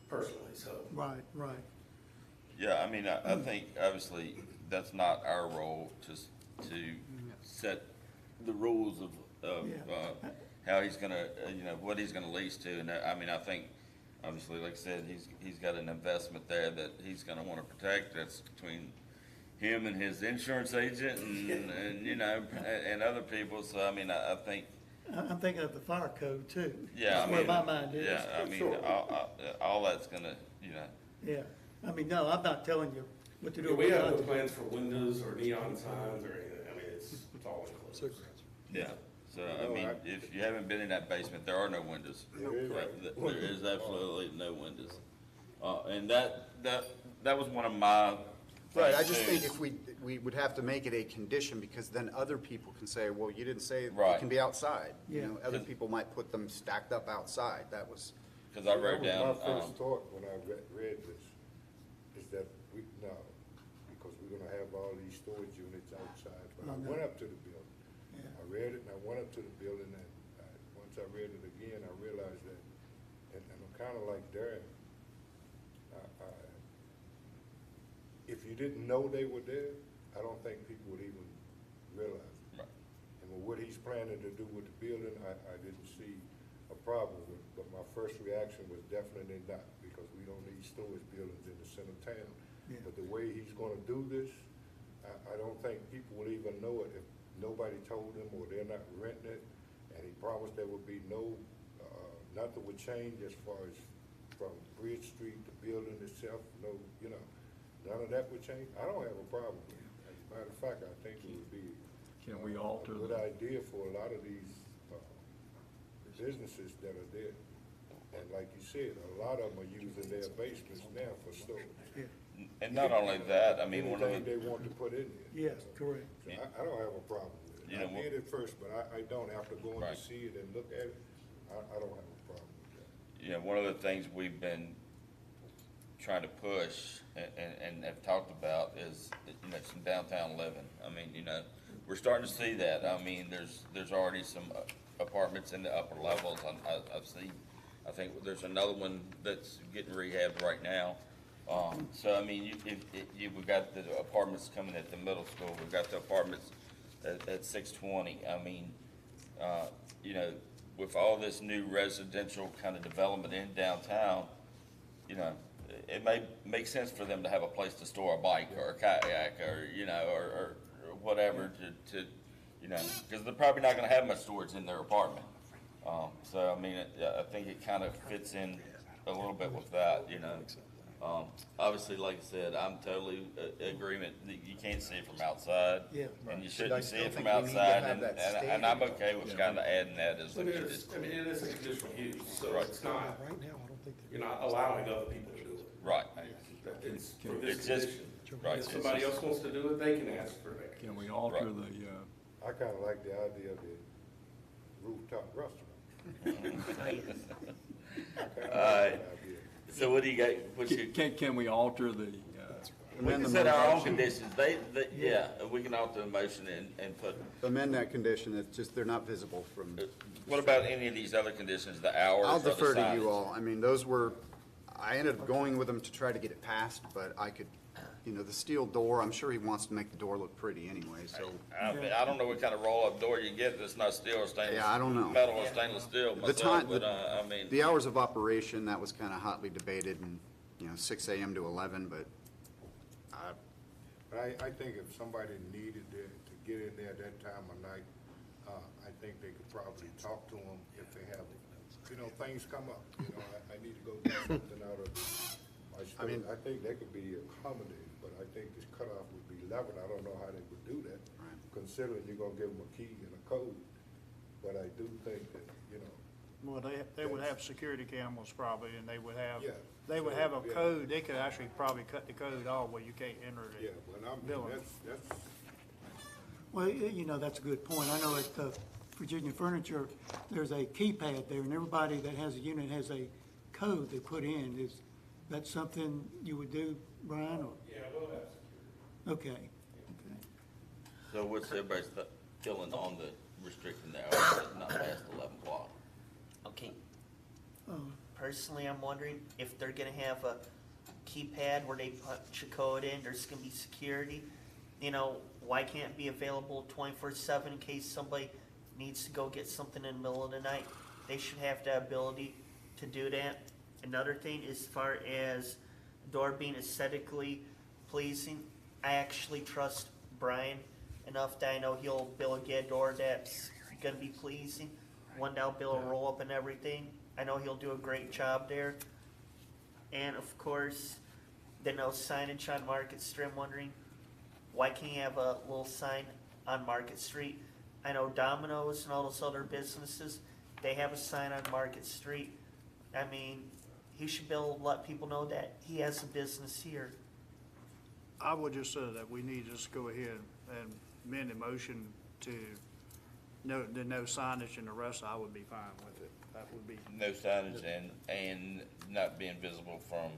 personally, so. Right. Yeah, I mean, I think obviously that's not our role to set the rules of how he's gonna, what he's gonna lease to. And I mean, I think obviously, like I said, he's got an investment there that he's gonna wanna protect. That's between him and his insurance agent and other people. So, I mean, I think. I'm thinking of the fire code too. Yeah, That's where my mind is. Yeah, I mean, all that's gonna, Yeah, I mean, no, I'm not telling you what to do. Yeah, we have no plans for windows or neon signs or anything. I mean, it's all enclosed. Yeah, so, I mean, if you haven't been in that basement, there are no windows. There is absolutely no windows. And that was one of my. Right, I just think if we would have to make it a condition, because then other people can say, well, you didn't say it can be outside. Other people might put them stacked up outside. That was. Because I wrote down. My first thought when I read this is that because we're gonna have all these storage units outside. But I went up to the building. I read it and I went up to the building and once I read it again, I realized that, and I'm kind of like Darren. If you didn't know they were there, I don't think people would even realize it. Right. And with what he's planning to do with the building, I didn't see a problem with it. But my first reaction was definitely not, because we don't need storage buildings in the center of town. Yeah. But the way he's gonna do this, I don't think people will even know it if nobody told them or they're not renting it. And he promised there would be nothing would change as far as from Bridge Street, the building itself, none of that would change. I don't have a problem with it. As a matter of fact, I think it would be Can we alter a good idea for a lot of these businesses that are there. And like you said, a lot of them are using their basements now for storage. And not only that, I mean, one of Anything the. they want to put in there. Yes, correct. So I don't have a problem with it. I did at first, but I don't. After going to see it and look at it, I don't have a problem with that. One of the things we've been trying to push and have talked about is, some downtown living. I mean, we're starting to see that. I mean, there's already some apartments in the upper levels. I've seen, I think there's another one that's getting rehabbed right now. So, I mean, we've got the apartments coming at the middle school, we've got the apartments at 620. I mean, you know, with all this new residential kind of development in downtown, you know, it may make sense for them to have a place to store a bike or a kayak or, you know, or whatever to, you know, because they're probably not gonna have much storage in their apartment. So, I mean, I think it kind of fits in a little bit with that, you know. Obviously, like I said, I'm totally agreement that you can't see it from outside. Yeah. And you But I shouldn't see still it from think we need to outside, have that and I'm standard. okay with kind of adding that as a. But it is, I mean, it is a conditional use, so Right. it's not, Right now, I don't think you're not allowing other people to do it. Right, It's for this It's just- condition. right. If somebody else wants to do it, they can ask for that. Can we alter Right. the, I kinda like the idea of the rooftop restaurant. I kinda like that idea. So what do you got, what's your, can we alter the, we Amend can the set our own motion. conditions, yeah, we can alter the motion and put, Amend that condition, it's just, they're not visible from. what about any of these other conditions, the hours I'll or the defer to signage? you all. I mean, those were, I ended up going with them to try to get it passed, but I could, you know, the steel door, I'm sure he wants to make the door look pretty anyway, so. I don't know what kind of roll-up door you get that's not steel or stainless. Yeah, I don't know. Metal or stainless steel The myself, time, but, I mean. the hours of operation, that was kind of hotly debated, and, you know, 6 AM to 11, but I think if somebody needed to get in there at that time of night, I think they could probably talk to them if they have, you know, things come up. You know, I need to go get something out of my store. I think that could be accommodated, but I think this cutoff would be 11. I don't know how they would do that, considering you're gonna give them a key and a code. But I do think that, you know, Well, they would have security cameras probably, and they would have, Yeah. they would have a Yeah. code, they could actually probably cut the code off where you can't enter the yeah, but I mean, building. that's, Well, you know, that's a good point. I know at Virginia Furniture, there's a keypad there, and everybody that has a unit has a code they put in. Is that something you would do, Brian, or? Yeah, we'll have Okay. So what's everybody's feeling on the restricting the hours, not past 11 o'clock? Okay, Oh, personally, I'm wondering if they're gonna have a keypad where they punch a code in, there's gonna be security. You know, why can't it be available 24/7 in case somebody needs to go get something in the middle of the night? They should have the ability to do that. Another thing, as far as door being aesthetically pleasing, I actually trust Brian enough that I know he'll build a door that's gonna be pleasing, one that'll be able to roll up and everything. I know he'll do a great job there. And of course, the no signage on Market Street. I'm wondering, why can't you have a little sign on Market Street? I know Domino's and all those other businesses, they have a sign on Market Street. I mean, he should be able to let people know that he has a business here. I would just say that we need to just go ahead and amend the motion to no signage, and the rest I would be fine with it. That would be No signage and not being visible from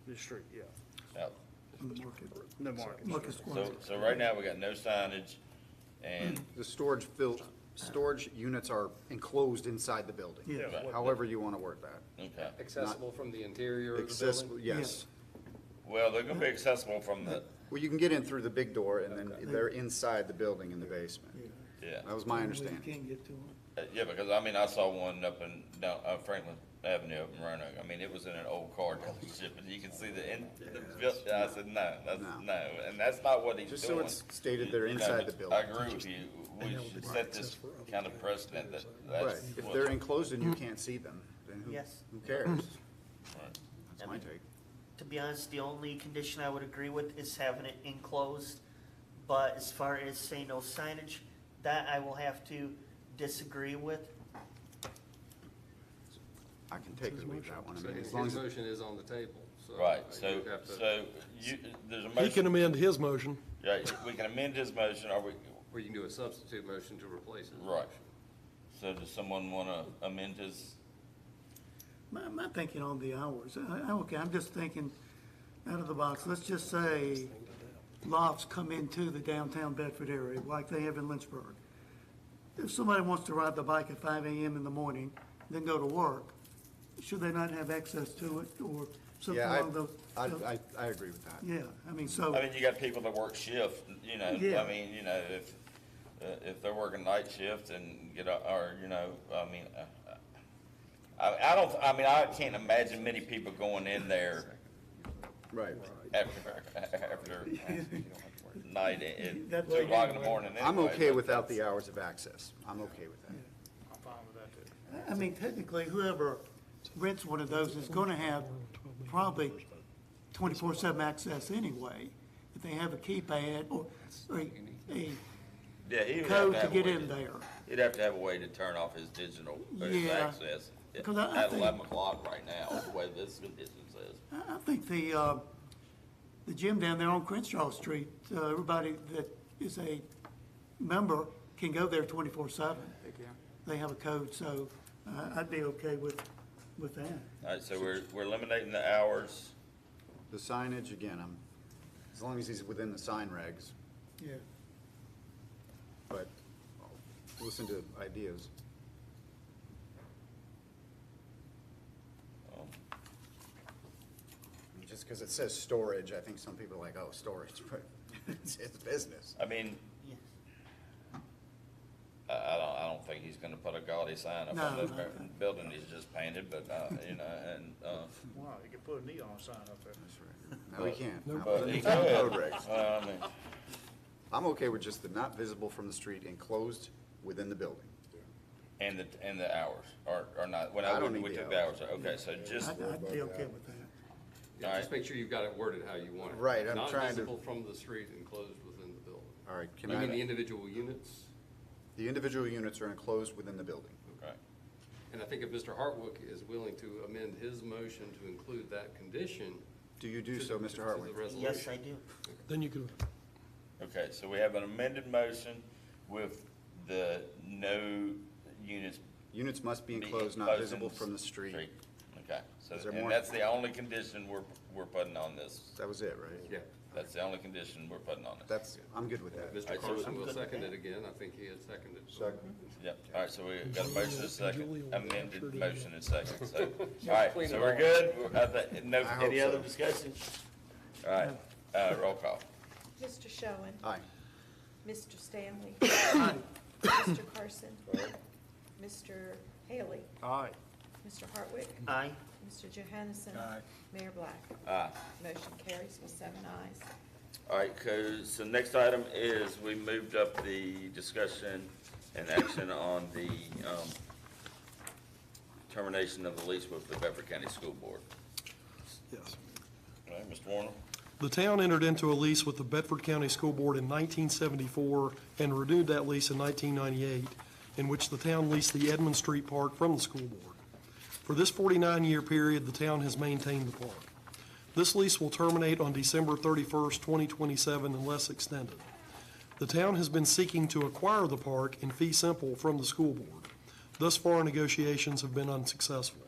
the street, yeah. out. on the market. No market. Market Square. So right now, we got no signage and, the storage units are enclosed inside the building. Yeah. However you want to word that. okay. Accessible from the interior of the Accessible, building? yes. Well, they're gonna be accessible from the, Well, you can get in through the big door, and then they're inside the building in the basement. yeah. That was my You understanding. can't get to them. Yeah, because I mean, I saw one up in, down, Franklin Avenue up in Roanoke. I mean, it was in an old car dealership, and you can see I said, no, that's, No. no, and that's not what he's doing. Just so it's stated they're You know, inside but the building. I agree with you. We should set this kind of precedent that Right, that's. if what- they're enclosed and you can't see them, then Yes. who cares? Right. That's my take. To be honest, the only condition I would agree with is having it enclosed. But as far as saying no signage, that I will have to disagree with. I can take or leave that one. I So mean, his as long as, motion is on the table, so. Right, so, you have to- so you, there's a He can motion, amend his motion. yeah, we can amend his motion, or we, Or you can do a substitute motion to replace his right. motion. So does someone wanna amend his? My thinking on the hours, okay, I'm just thinking out of the box. Let's just say lofts come into the downtown Bedford area like they have in Lynchburg. If somebody wants to ride the bike at 5 AM in the morning, then go to work, should they not have access to it? Or something Yeah, along those. I agree with that. Yeah, I mean, so, I mean, you got people that work shift, you know, Yeah. I mean, you know, if they're working night shift and or, you know, I mean, I can't imagine many people going in there Right. after night at That's 2 o'clock in the morning anyway. I'm okay but without the hours of access. I'm okay with that. I'm fine with that too. I mean, technically, whoever rents one of those is gonna have probably 24/7 access anyway, if they have a keypad or a Yeah, he would have code to to have a get way in there. He'd have to have a way to turn off his digital, or his Yeah. access Because I at think- 11 o'clock right now, the way this condition says. I think the gym down there on Crenshaw Street, everybody that is a member can go there 24/7. They can. They have a code, so I'd be okay with that. All right, so we're eliminating the hours. The signage, again, as long as he's within the sign regs, Yeah. but I'll listen to ideas. Just because it says storage, I think some people are like, oh, storage, but it's business. I mean, Yes. I don't think he's gonna put a gaudy sign up on No, the no. building he's just painted, but, you know, and, Wow, you could put a neon sign up there. No, we can't. Not but within he the town could. code regs. Well, I mean, I'm okay with just the not visible from the street, enclosed within the building. and the hours, or not, when I don't we need took the the hours, okay, so just, I'd be okay with that. Yeah, just make sure you've got it worded how you want it. Right, I'm trying to- Not visible from the street and closed within the building. All right, can You mean the I, individual units? the individual units are enclosed within the building. okay. And I think if Mr. Hartwick is willing to amend his motion to include that condition. Do you do to- so, to Mr. the Hartwick? Yes, resolution. I do. Then you could, Okay, so we have an amended motion with the no units. Units must be be enclosed, not enclosed visible in from the street. Okay, so, Is there and more? that's the only condition we're putting on this. That was it, right? Yeah. That's the only condition we're putting on this. I'm good with that. Mr. Alright, so Carson will good with second that. it again. I think he had seconded. Second. Yep, all right, so we got a motion and a second, amended motion and second, so, all Clean right, it so we're all. good? No, I hope any other so. discussion? All right, roll call. Mr. Schoen. Aye. Mr. Stanley. Mr. Carson. Mr. Haley. Aye. Mr. Hartwick. Aye. Mr. Johansson. Mayor Black. Aye. Motion carries with 7 ayes. All right, so next item is we moved up the discussion and action on the termination of the lease with the Bedford County School Board. yes. All right, Mr. Warner? The town entered into a lease with the Bedford County School Board in 1974 and renewed that lease in 1998, in which the town leased the Edmund Street Park from the school board. For this 49-year period, the town has maintained the park. This lease will terminate on December 31st, 2027, unless extended. The town has been seeking to acquire the park in fee simple from the school board. Thus far, negotiations have been unsuccessful.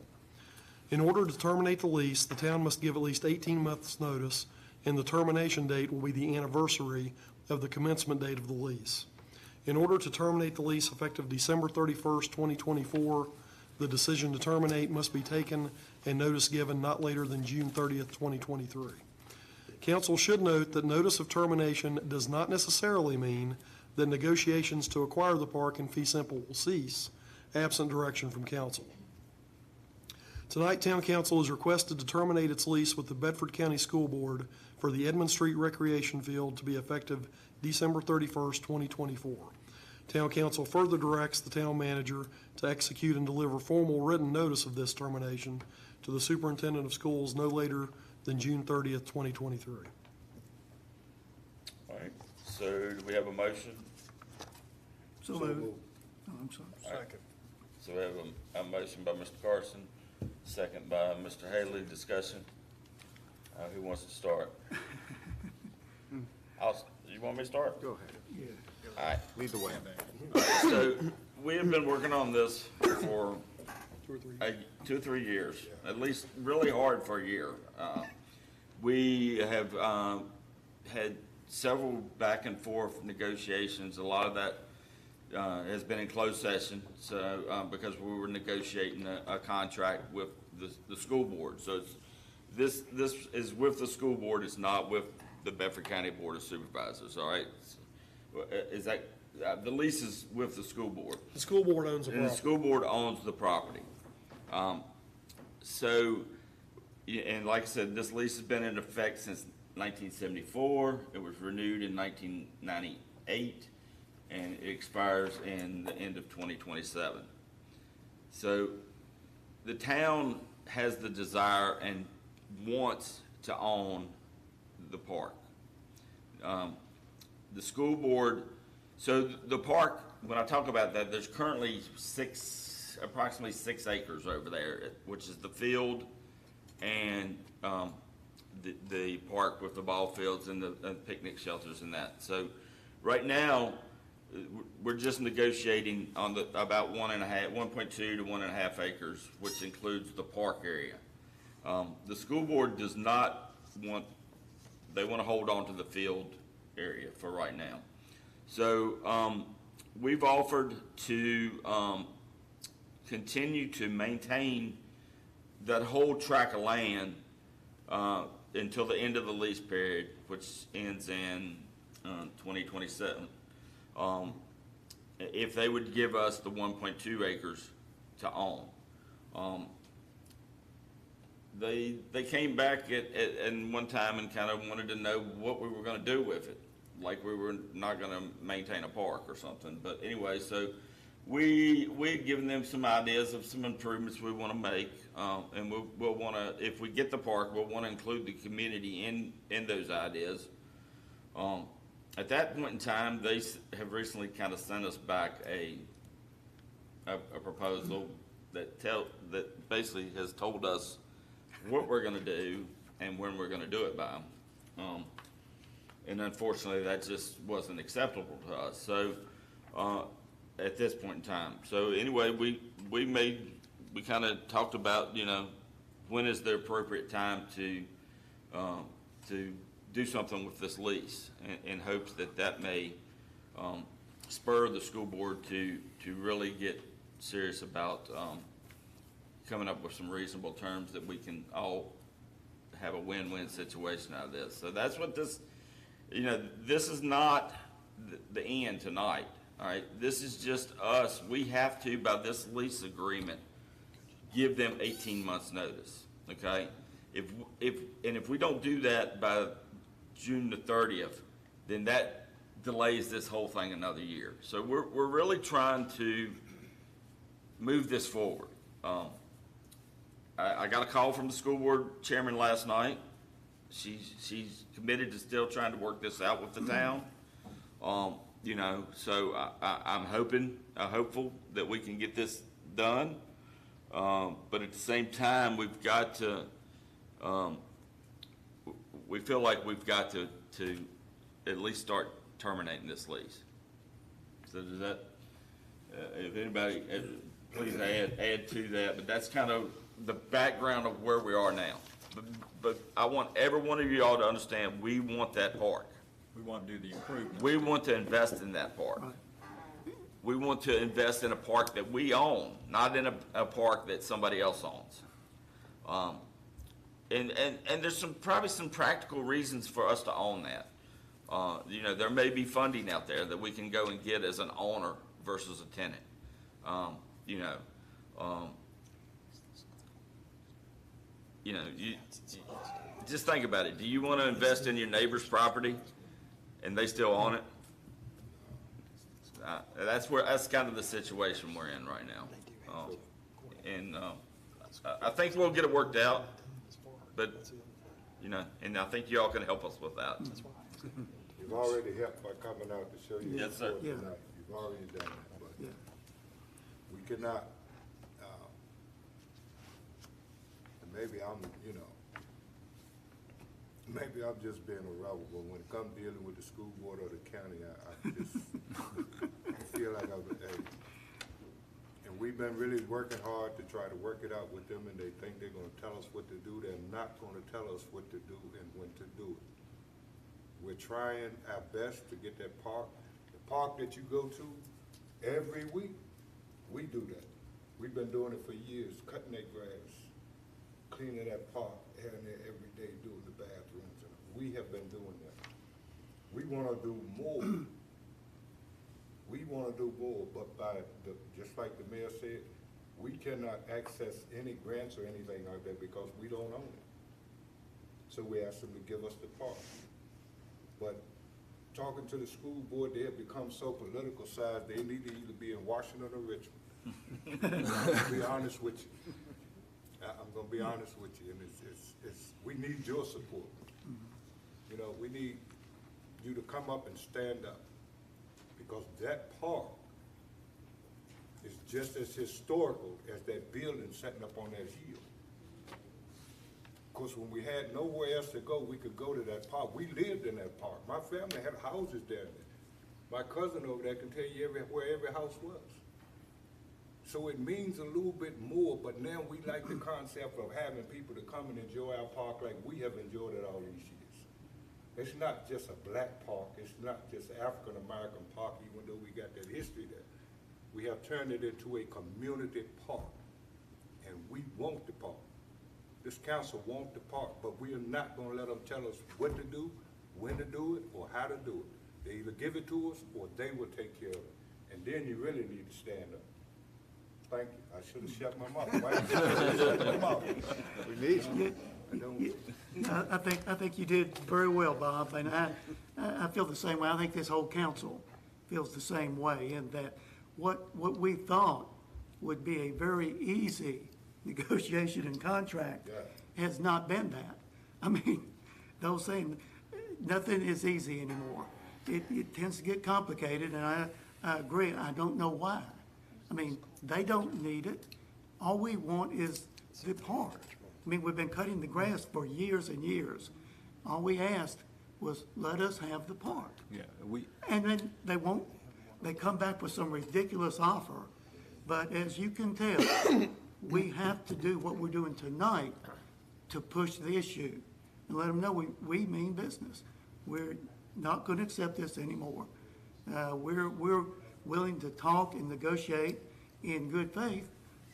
In order to terminate the lease, the town must give at least 18 months' notice, and the termination date will be the anniversary of the commencement date of the lease. In order to terminate the lease effective December 31st, 2024, the decision to terminate must be taken and notice given not later than June 30th, 2023. Council should note that notice of termination does not necessarily mean that negotiations to acquire the park in fee simple will cease, absent direction from council. Tonight, Town Council is requested to terminate its lease with the Bedford County School Board for the Edmund Street Recreation Field to be effective December 31st, 2024. Town Council further directs the town manager to execute and deliver formal written notice of this termination to the Superintendent of Schools no later than June 30th, 2023. All right, so do we have a motion? So moved. Oh, I'm sorry. Second. So we have a motion by Mr. Carson, second by Mr. Haley. Discussion. Who wants to start? You want me to start? Go ahead. Yeah. All right. Lead the way. So we have been working on this for 2 or 3 years, at least really hard for a year. We have had several back and forth negotiations. A lot of that has been in closed session, so because we were negotiating a contract with the school board. So this is with the school board, it's not with the Bedford County Board of Supervisors, all right? Is that, the lease is with the school board. The school board owns the And the property. school board owns the property. So, and like I said, this lease has been in effect since 1974. It was renewed in 1998, and it expires in the end of 2027. So the town has the desire and wants to own the park. The school board, so the park, when I talk about that, there's currently approximately 6 acres over there, which is the field and the park with the ball fields and the picnic shelters and that. So right now, we're just negotiating on about 1.2 to 1.5 acres, which includes the park area. The school board does not want, they want to hold on to the field area for right now. So we've offered to continue to maintain that whole tract of land until the end of the lease period, which ends in 2027. If they would give us the 1.2 acres to own. They came back at one time and kind of wanted to know what we were going to do with it, like we were not going to maintain a park or something. But anyway, so we had given them some ideas of some improvements we want to make, and we'll want to, if we get the park, we'll want to include the community in those ideas. At that point in time, they have recently kind of sent us back a proposal that basically has told us what we're going to do and when we're going to do it by. And unfortunately, that just wasn't acceptable to us. So at this point in time, so anyway, we kind of talked about, you know, when is the appropriate time to do something with this lease, in hopes that may spur the school board to really get serious about coming up with some reasonable terms that we can all have a win-win situation out of this. So that's what this, you know, this is not the end tonight, all right? This is just us. We have to, by this lease agreement, give them 18 months notice, okay? If we don't do that by June the 30th, then that delays this whole thing another year. So we're really trying to move this forward. I got a call from the school board chairman last night. She's committed to still trying to work this out with the town. You know, so I'm hopeful that we can get this done. But at the same time, we've got to, we feel like we've got to at least start terminating this lease. So does that, if anybody, please add to that, but that's kind of the background of where we are now. But I want every one of you all to understand, we want that park. We want to do the improvement. We want to invest in that park. We want to invest in a park that we own, not in a park that somebody else owns. And there's probably some practical reasons for us to own that. You know, there may be funding out there that we can go and get as an owner versus a tenant. You just think about it. Do you want to invest in your neighbor's property and they still own it? That's kind of the situation we're in right now. I think we'll get it worked out, but, you know, and I think y'all can help us with that. You've already helped by coming out to show you. Yes, sir. Yeah. You've already done that, but we cannot, maybe I'm just being a rebel, but when it comes dealing with the school board or the county, I feel like and we've been really working hard to try to work it out with them, and they think they're gonna tell us what to do. They're not gonna tell us what to do and when to do it. We're trying our best to get that park, the park that you go to every week, we do that. We've been doing it for years, cutting that grass, cleaning that park, having there every day, doing the bathrooms. And we have been doing that. We wanna do more. We wanna do more, but just like the mayor said, we cannot access any grants or anything like that because we don't own it. So we asked them to give us the park. But talking to the school board, they have become so politicized, they need to either be in Washington or Richmond. To be honest with you. I'm gonna be honest with you, and we need your support. You know, we need you to come up and stand up, because that park is just as historical as that building sitting up on that hill. Of course, when we had nowhere else to go, we could go to that park. We lived in that park. My family had houses down there. My cousin over there can tell you where every house was. So it means a little bit more, but now we like the concept of having people to come and enjoy our park like we have enjoyed it all these years. It's not just a black park, it's not just an African-American park, even though we got that history there. We have turned it into a community park, and we want the park. This council wants the park, but we are not gonna let them tell us what to do, when to do it, or how to do it. They either give it to us, or they will take care of it. And then you really need to stand up. Thank you. I should have shut my mouth. Why did you shut my mouth? We need you. I think you did very well, Bob, and I feel the same way. I think this whole council feels the same way, in that what we thought would be a very easy negotiation and contract has not been that. I mean, those things, nothing is easy anymore. It tends to get complicated, and I agree. I don't know why. I mean, they don't need it. All we want is the park. I mean, we've been cutting the grass for years and years. All we asked was, let us have the park. Yeah, And then they come back with some ridiculous offer. But as you can tell, we have to do what we're doing tonight to push the issue and let them know we mean business. We're not gonna accept this anymore. We're willing to talk and negotiate in good faith,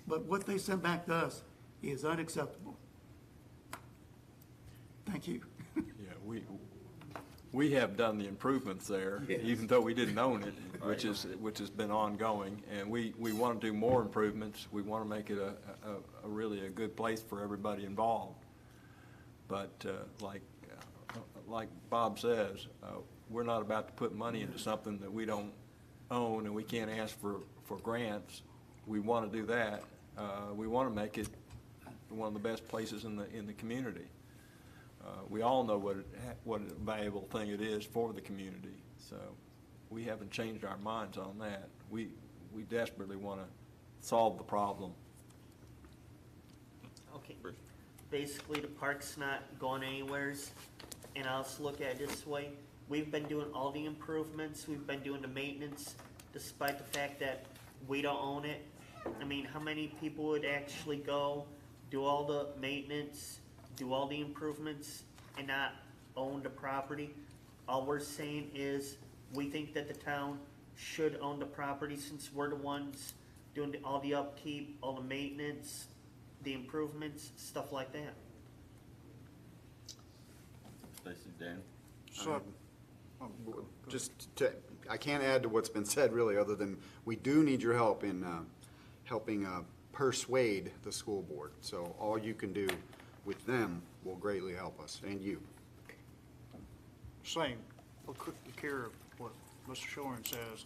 but what they sent back to us is unacceptable. Thank you. yeah, we have done the improvements there, even though we didn't own it, which has been ongoing, and we want to do more improvements. We want to make it a really a good place for everybody involved. But like Bob says, we're not about to put money into something that we don't own, and we can't ask for grants. We want to do that. We want to make it one of the best places in the community. We all know what a valuable thing it is for the community, so we haven't changed our minds on that. We desperately want to solve the problem. Okay, basically the park's not going anywheres, and I'll just look at it this way. We've been doing all the improvements, we've been doing the maintenance, despite the fact that we don't own it. I mean, how many people would actually go, do all the maintenance, do all the improvements, and not own the property? All we're saying is, we think that the town should own the property, since we're the ones doing all the upkeep, all the maintenance, the improvements, stuff like that. Stacy, Dan? So, I can't add to what's been said really, other than we do need your help in helping persuade the school board. So all you can do with them will greatly help us, and you. Same, we'll care of what Mr. Shoren says.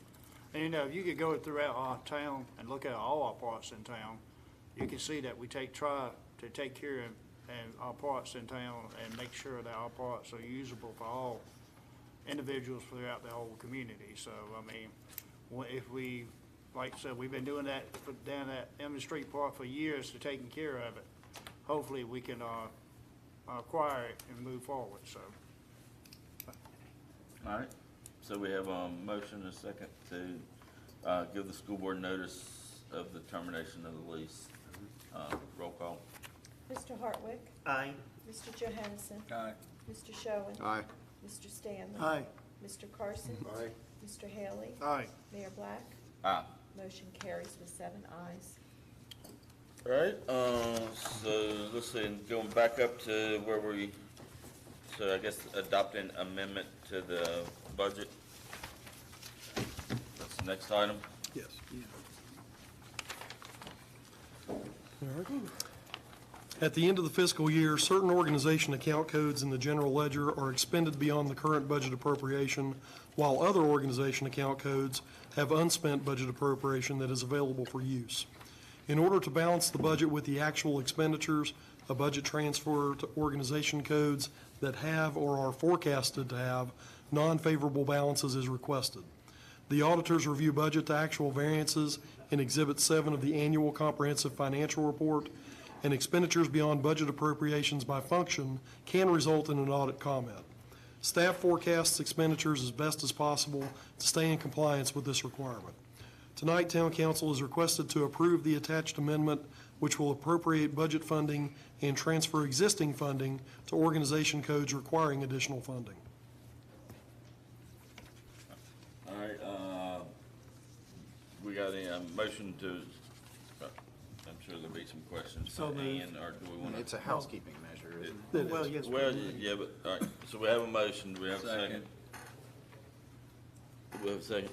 And you know, if you could go throughout our town and look at all our parks in town, you can see that we try to take care of our parks in town and make sure that our parks are usable for all individuals throughout the whole community. So, I mean, if we, like I said, we've been doing that down at Emmett Street Park for years, to taking care of it. Hopefully, we can acquire it and move forward, so. All right, so we have a motion and a second to give the school board notice of the termination of the lease. Roll call. Mr. Hartwick? Aye. Mr. Johansson? Aye. Mr. Showen? Aye. Mr. Stanley? Aye. Mr. Carson? Aye. Mr. Haley? Aye. Mayor Black? Aye. Motion carries with 7 ayes. All right, so let's see, going back up to where so I guess adopting amendment to the budget. That's the next item. Yes. All right. At the end of the fiscal year, certain organization account codes in the general ledger are expended beyond the current budget appropriation, while other organization account codes have unspent budget appropriation that is available for use. In order to balance the budget with the actual expenditures, a budget transfer to organization codes that have or are forecasted to have non-favorable balances is requested. The auditors review budget to actual variances in Exhibit 7 of the Annual Comprehensive Financial Report, and expenditures beyond budget appropriations by function can result in an audit comment. Staff forecasts expenditures as best as possible to stay in compliance with this requirement. Tonight, Town Council is requested to approve the attached amendment, which will appropriate budget funding and transfer existing funding to organization codes requiring additional funding. All right, we got a motion to, I'm sure there'll be some questions So for moved. Ian, or do we want to? It's a housekeeping measure, isn't it? Well, yes. Well, yeah, but, all right, so we have a motion, do we have a second? Do we have a second?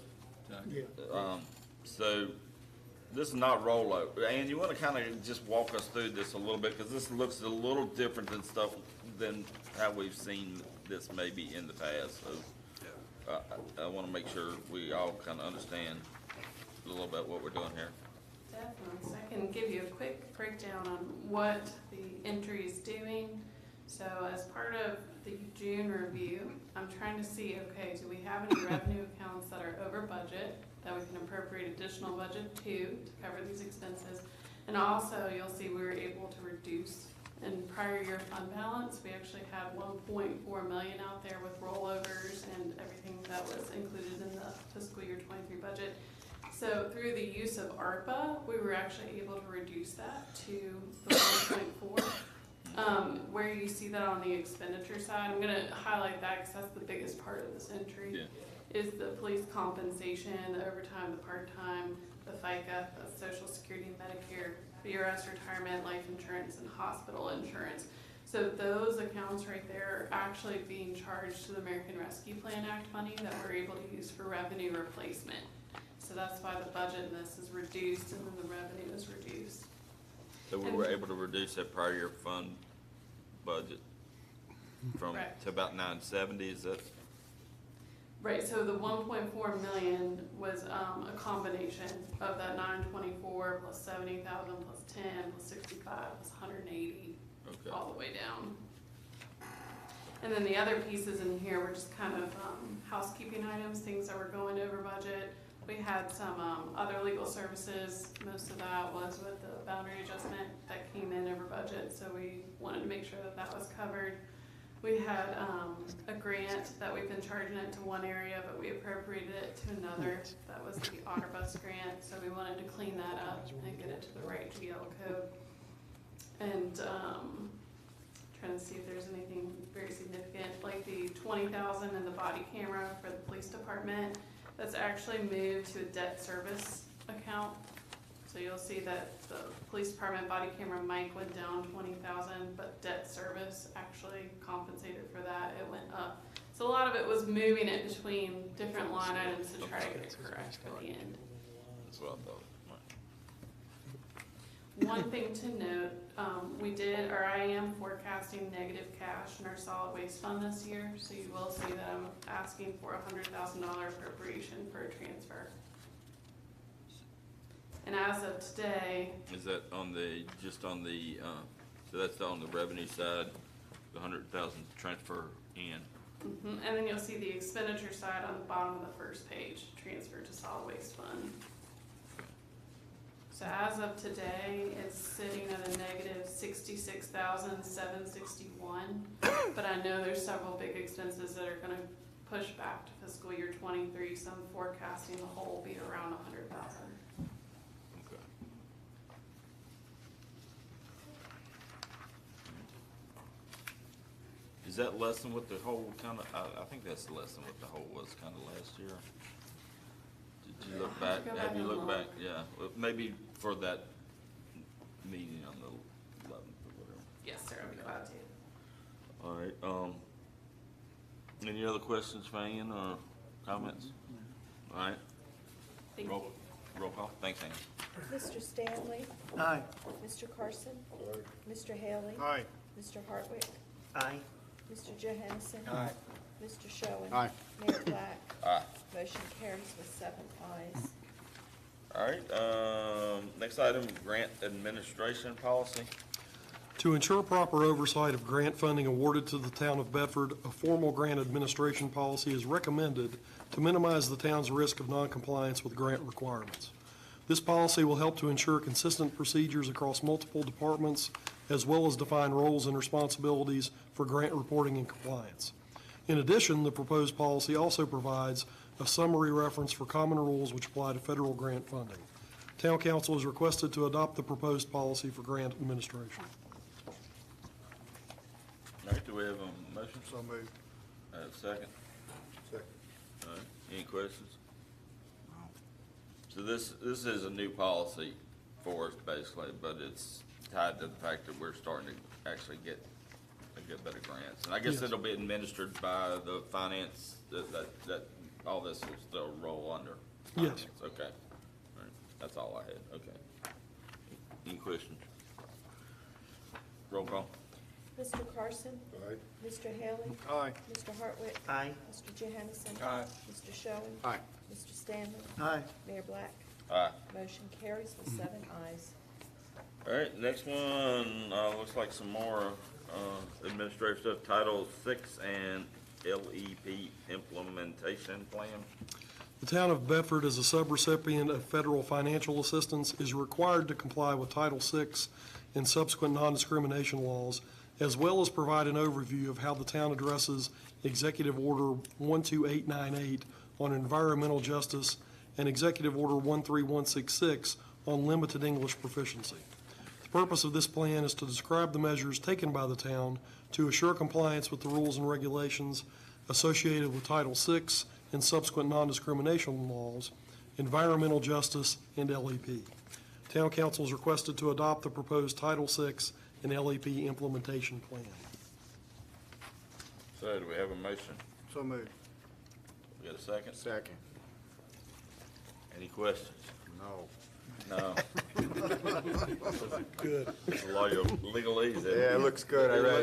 Yeah. So, this is not rollover. Ann, you want to kind of just walk us through this a little bit, because this looks a little different than stuff, than how we've seen this maybe in the past, so. I want to make sure we all kind of understand a little bit what we're doing here. Definitely. So I can give you a quick breakdown on what the entry is doing. So as part of the June review, I'm trying to see, okay, do we have any revenue accounts that are over budget that we can appropriate additional budget to cover these expenses? And also, you'll see we were able to reduce in prior year fund balance. We actually had 1.4 million out there with rollovers and everything that was included in the fiscal year 23 budget. So through the use of ARPA, we were actually able to reduce that to the 1.4. Where you see that on the expenditure side, I'm gonna highlight that because that's the biggest part of this entry, is the police compensation, the overtime, the part-time, the FICA, the Social Security and Medicare, VRS retirement, life insurance, and hospital insurance. So those accounts right there are actually being charged to the American Rescue Plan Act money that we're able to use for revenue replacement. So that's why the budget in this is reduced and then the revenue is reduced. So we were able to reduce that prior year fund budget from, to about 970, is that? Right, so the 1.4 million was a combination of that 924 plus 70,000 plus 10 plus 65 plus 180, all the way down. And then the other pieces in here were just kind of housekeeping items, things that were going over budget. We had some other legal services. Most of that was with the boundary adjustment that came in over budget, so we wanted to make sure that that was covered. We had a grant that we've been charging it to one area, but we appropriated it to another. That was the OtterBus grant, so we wanted to clean that up and get it to the right GL code. And trying to see if there's anything very significant, like the 20,000 in the body camera for the police department. That's actually moved to a debt service account. So you'll see that the police department body camera mic went down 20,000, but debt service actually compensated for that. It went up. So a lot of it was moving it between different line items to try to get it correct at the end. That's what I thought. One thing to note, I am forecasting negative cash in our solid waste fund this year, so you will see that I'm asking for a $100,000 appropriation for a transfer. And as of today. Is that on the, just on the, so that's on the revenue side, the 100,000 transfer in? And then you'll see the expenditure side on the bottom of the first page, transfer to solid waste fund. So as of today, it's sitting at a negative 66,761. But I know there's several big expenses that are gonna push back to fiscal year 23, so I'm forecasting the whole will be around 100,000. Okay. Is that less than what the whole kind of, I think that's less than what the whole was kind of last year. Did you look back, have you looked back, yeah, well, maybe for that meeting on the 11th or whatever. Yes, sir, I'll be glad to. All right, any other questions for Ann or comments? All right, Thank roll call. Thanks, Ann. Mr. Stanley? Aye. Mr. Carson? Mr. Haley? Aye. Mr. Hartwick? Aye. Mr. Johansson? Aye. Mr. Schoen? Aye. Mayor Black? Aye. Motion carries with 7 ayes. All right, next item, grant administration policy. To ensure proper oversight of grant funding awarded to the town of Bedford, a formal grant administration policy is recommended to minimize the town's risk of noncompliance with grant requirements. This policy will help to ensure consistent procedures across multiple departments, as well as define roles and responsibilities for grant reporting and compliance. In addition, the proposed policy also provides a summary reference for common rules which apply to federal grant funding. Town council is requested to adopt the proposed policy for grant administration. All right, do we have a motion? So moved. Second? Second. All right, any questions? So this is a new policy for us basically, but it's tied to the fact that we're starting to actually get better grants. And I guess Yes. it'll be administered by the finance, that all this will still roll under. Yes. finance. Okay, all right, that's all I had, okay. Any questions? Roll call. Mr. Carson? Aye. Mr. Haley? Aye. Mr. Hartwick? Aye. Mr. Johansson? Aye. Mr. Schoen? Aye. Mr. Stanley? Aye. Mayor Black? Aye. Motion carries with 7 ayes. All right, next one, looks like some more, administrative stuff, Title VI and LEP implementation plan. The town of Bedford, as a subrecipient of federal financial assistance, is required to comply with Title VI and subsequent non-discrimination laws, as well as provide an overview of how the town addresses Executive Order 12898 on environmental justice and Executive Order 13166 on limited English proficiency. The purpose of this plan is to describe the measures taken by the town to assure compliance with the rules and regulations associated with Title VI and subsequent non-discrimination laws, environmental justice, and LEP. Town council is requested to adopt the proposed Title VI and LEP implementation plan. So do we have a motion? So moved. We got a second? Second. Any questions? No. No. Good. It's a lawyer legalese. isn't it? Yeah, it looks good, I read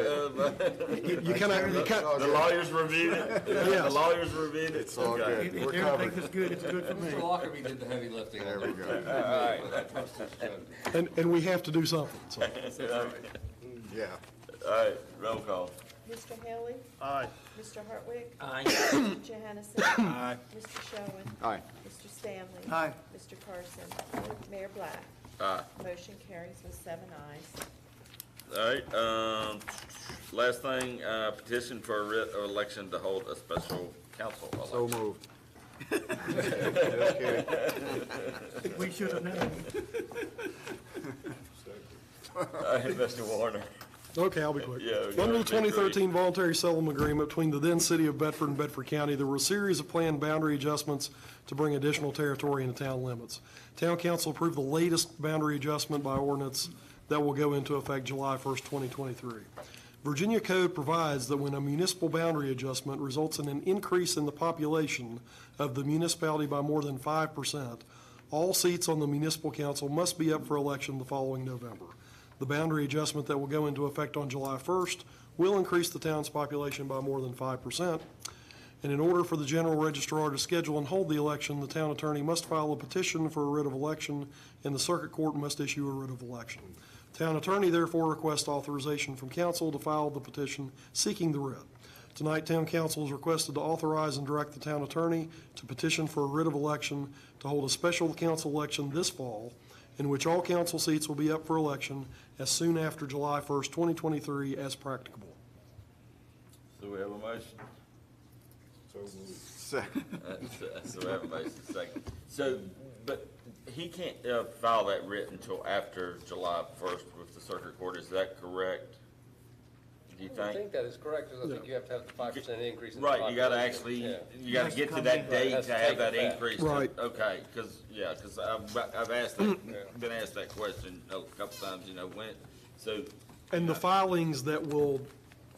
it. You kind of, The lawyers reviewed it? Yes. The lawyers reviewed it? It's all Okay. good. If We're everything covered. is good, it's good for me. Mr. Lockerbie did the heavy lifting. There we go. All right. and we have to do something, so. Yeah. All right, roll call. Mr. Haley? Aye. Mr. Hartwick? Aye. Mr. Johansson? Aye. Mr. Schoen? Aye. Mr. Stanley? Aye. Mr. Carson? Mayor Black? Aye. Motion carries with 7 ayes. All right, last thing, petition for a writ of election to hold a special council So election. moved. Just kidding. We should have known. All right, Mr. Warner. Okay, I'll be quick. Yeah, we Under the gotta be 2013 voluntary settlement agreement between the then city of Bedford and Bedford County, there were a series of planned boundary adjustments to bring additional territory into town limits. Town council approved the latest boundary adjustment by ordinance that will go into effect July 1st, 2023. Virginia code provides that when a municipal boundary adjustment results in an increase in the population of the municipality by more than 5%, all seats on the municipal council must be up for election the following November. The boundary adjustment that will go into effect on July 1st will increase the town's population by more than 5%. And in order for the general registrar to schedule and hold the election, the town attorney must file a petition for a writ of election, and the circuit court must issue a writ of election. Town attorney therefore requests authorization from council to file the petition seeking the writ. Tonight, town council is requested to authorize and direct the town attorney to petition for a writ of election to hold a special council election this fall, in which all council seats will be up for election as soon after July 1st, 2023, as practicable. So we have a motion? So moved. Second. So we have a motion, second. So, but he can't file that writ until after July 1st with the circuit court, is that correct? you I think? think that is correct, because I think you have to have the 5% increase in the Right, you gotta population. actually, Yeah. you gotta get to that date Has to to have take that effect. increase. Right. Okay, cause I've asked that, been asked that question a couple times, when, so, And the filings that will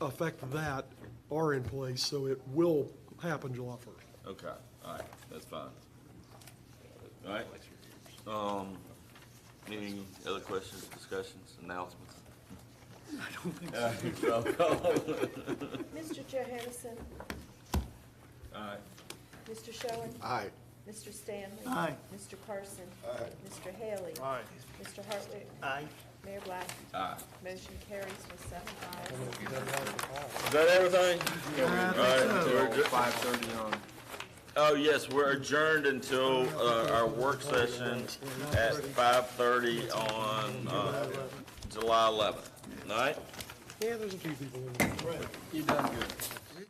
affect that are in place, so it will happen July 1st. okay, all right, that's fine. All right, any other questions, discussions, announcements? I don't think so. Roll call. Mr. Johansson, Aye. Mr. Schoen, Aye. Mr. Stanley. Aye. Mr. Carson. Aye. Mr. Haley. Aye. Mr. Hartwick. Aye. Mayor Black. Aye. Motion carries with 7 ayes. Is that everything? I All think right, so. so we're good. 5:30 on. Oh, yes, we're adjourned until, our work session at 5:30 on, July 11th, all right? Yeah, there's a few people in there. You done good.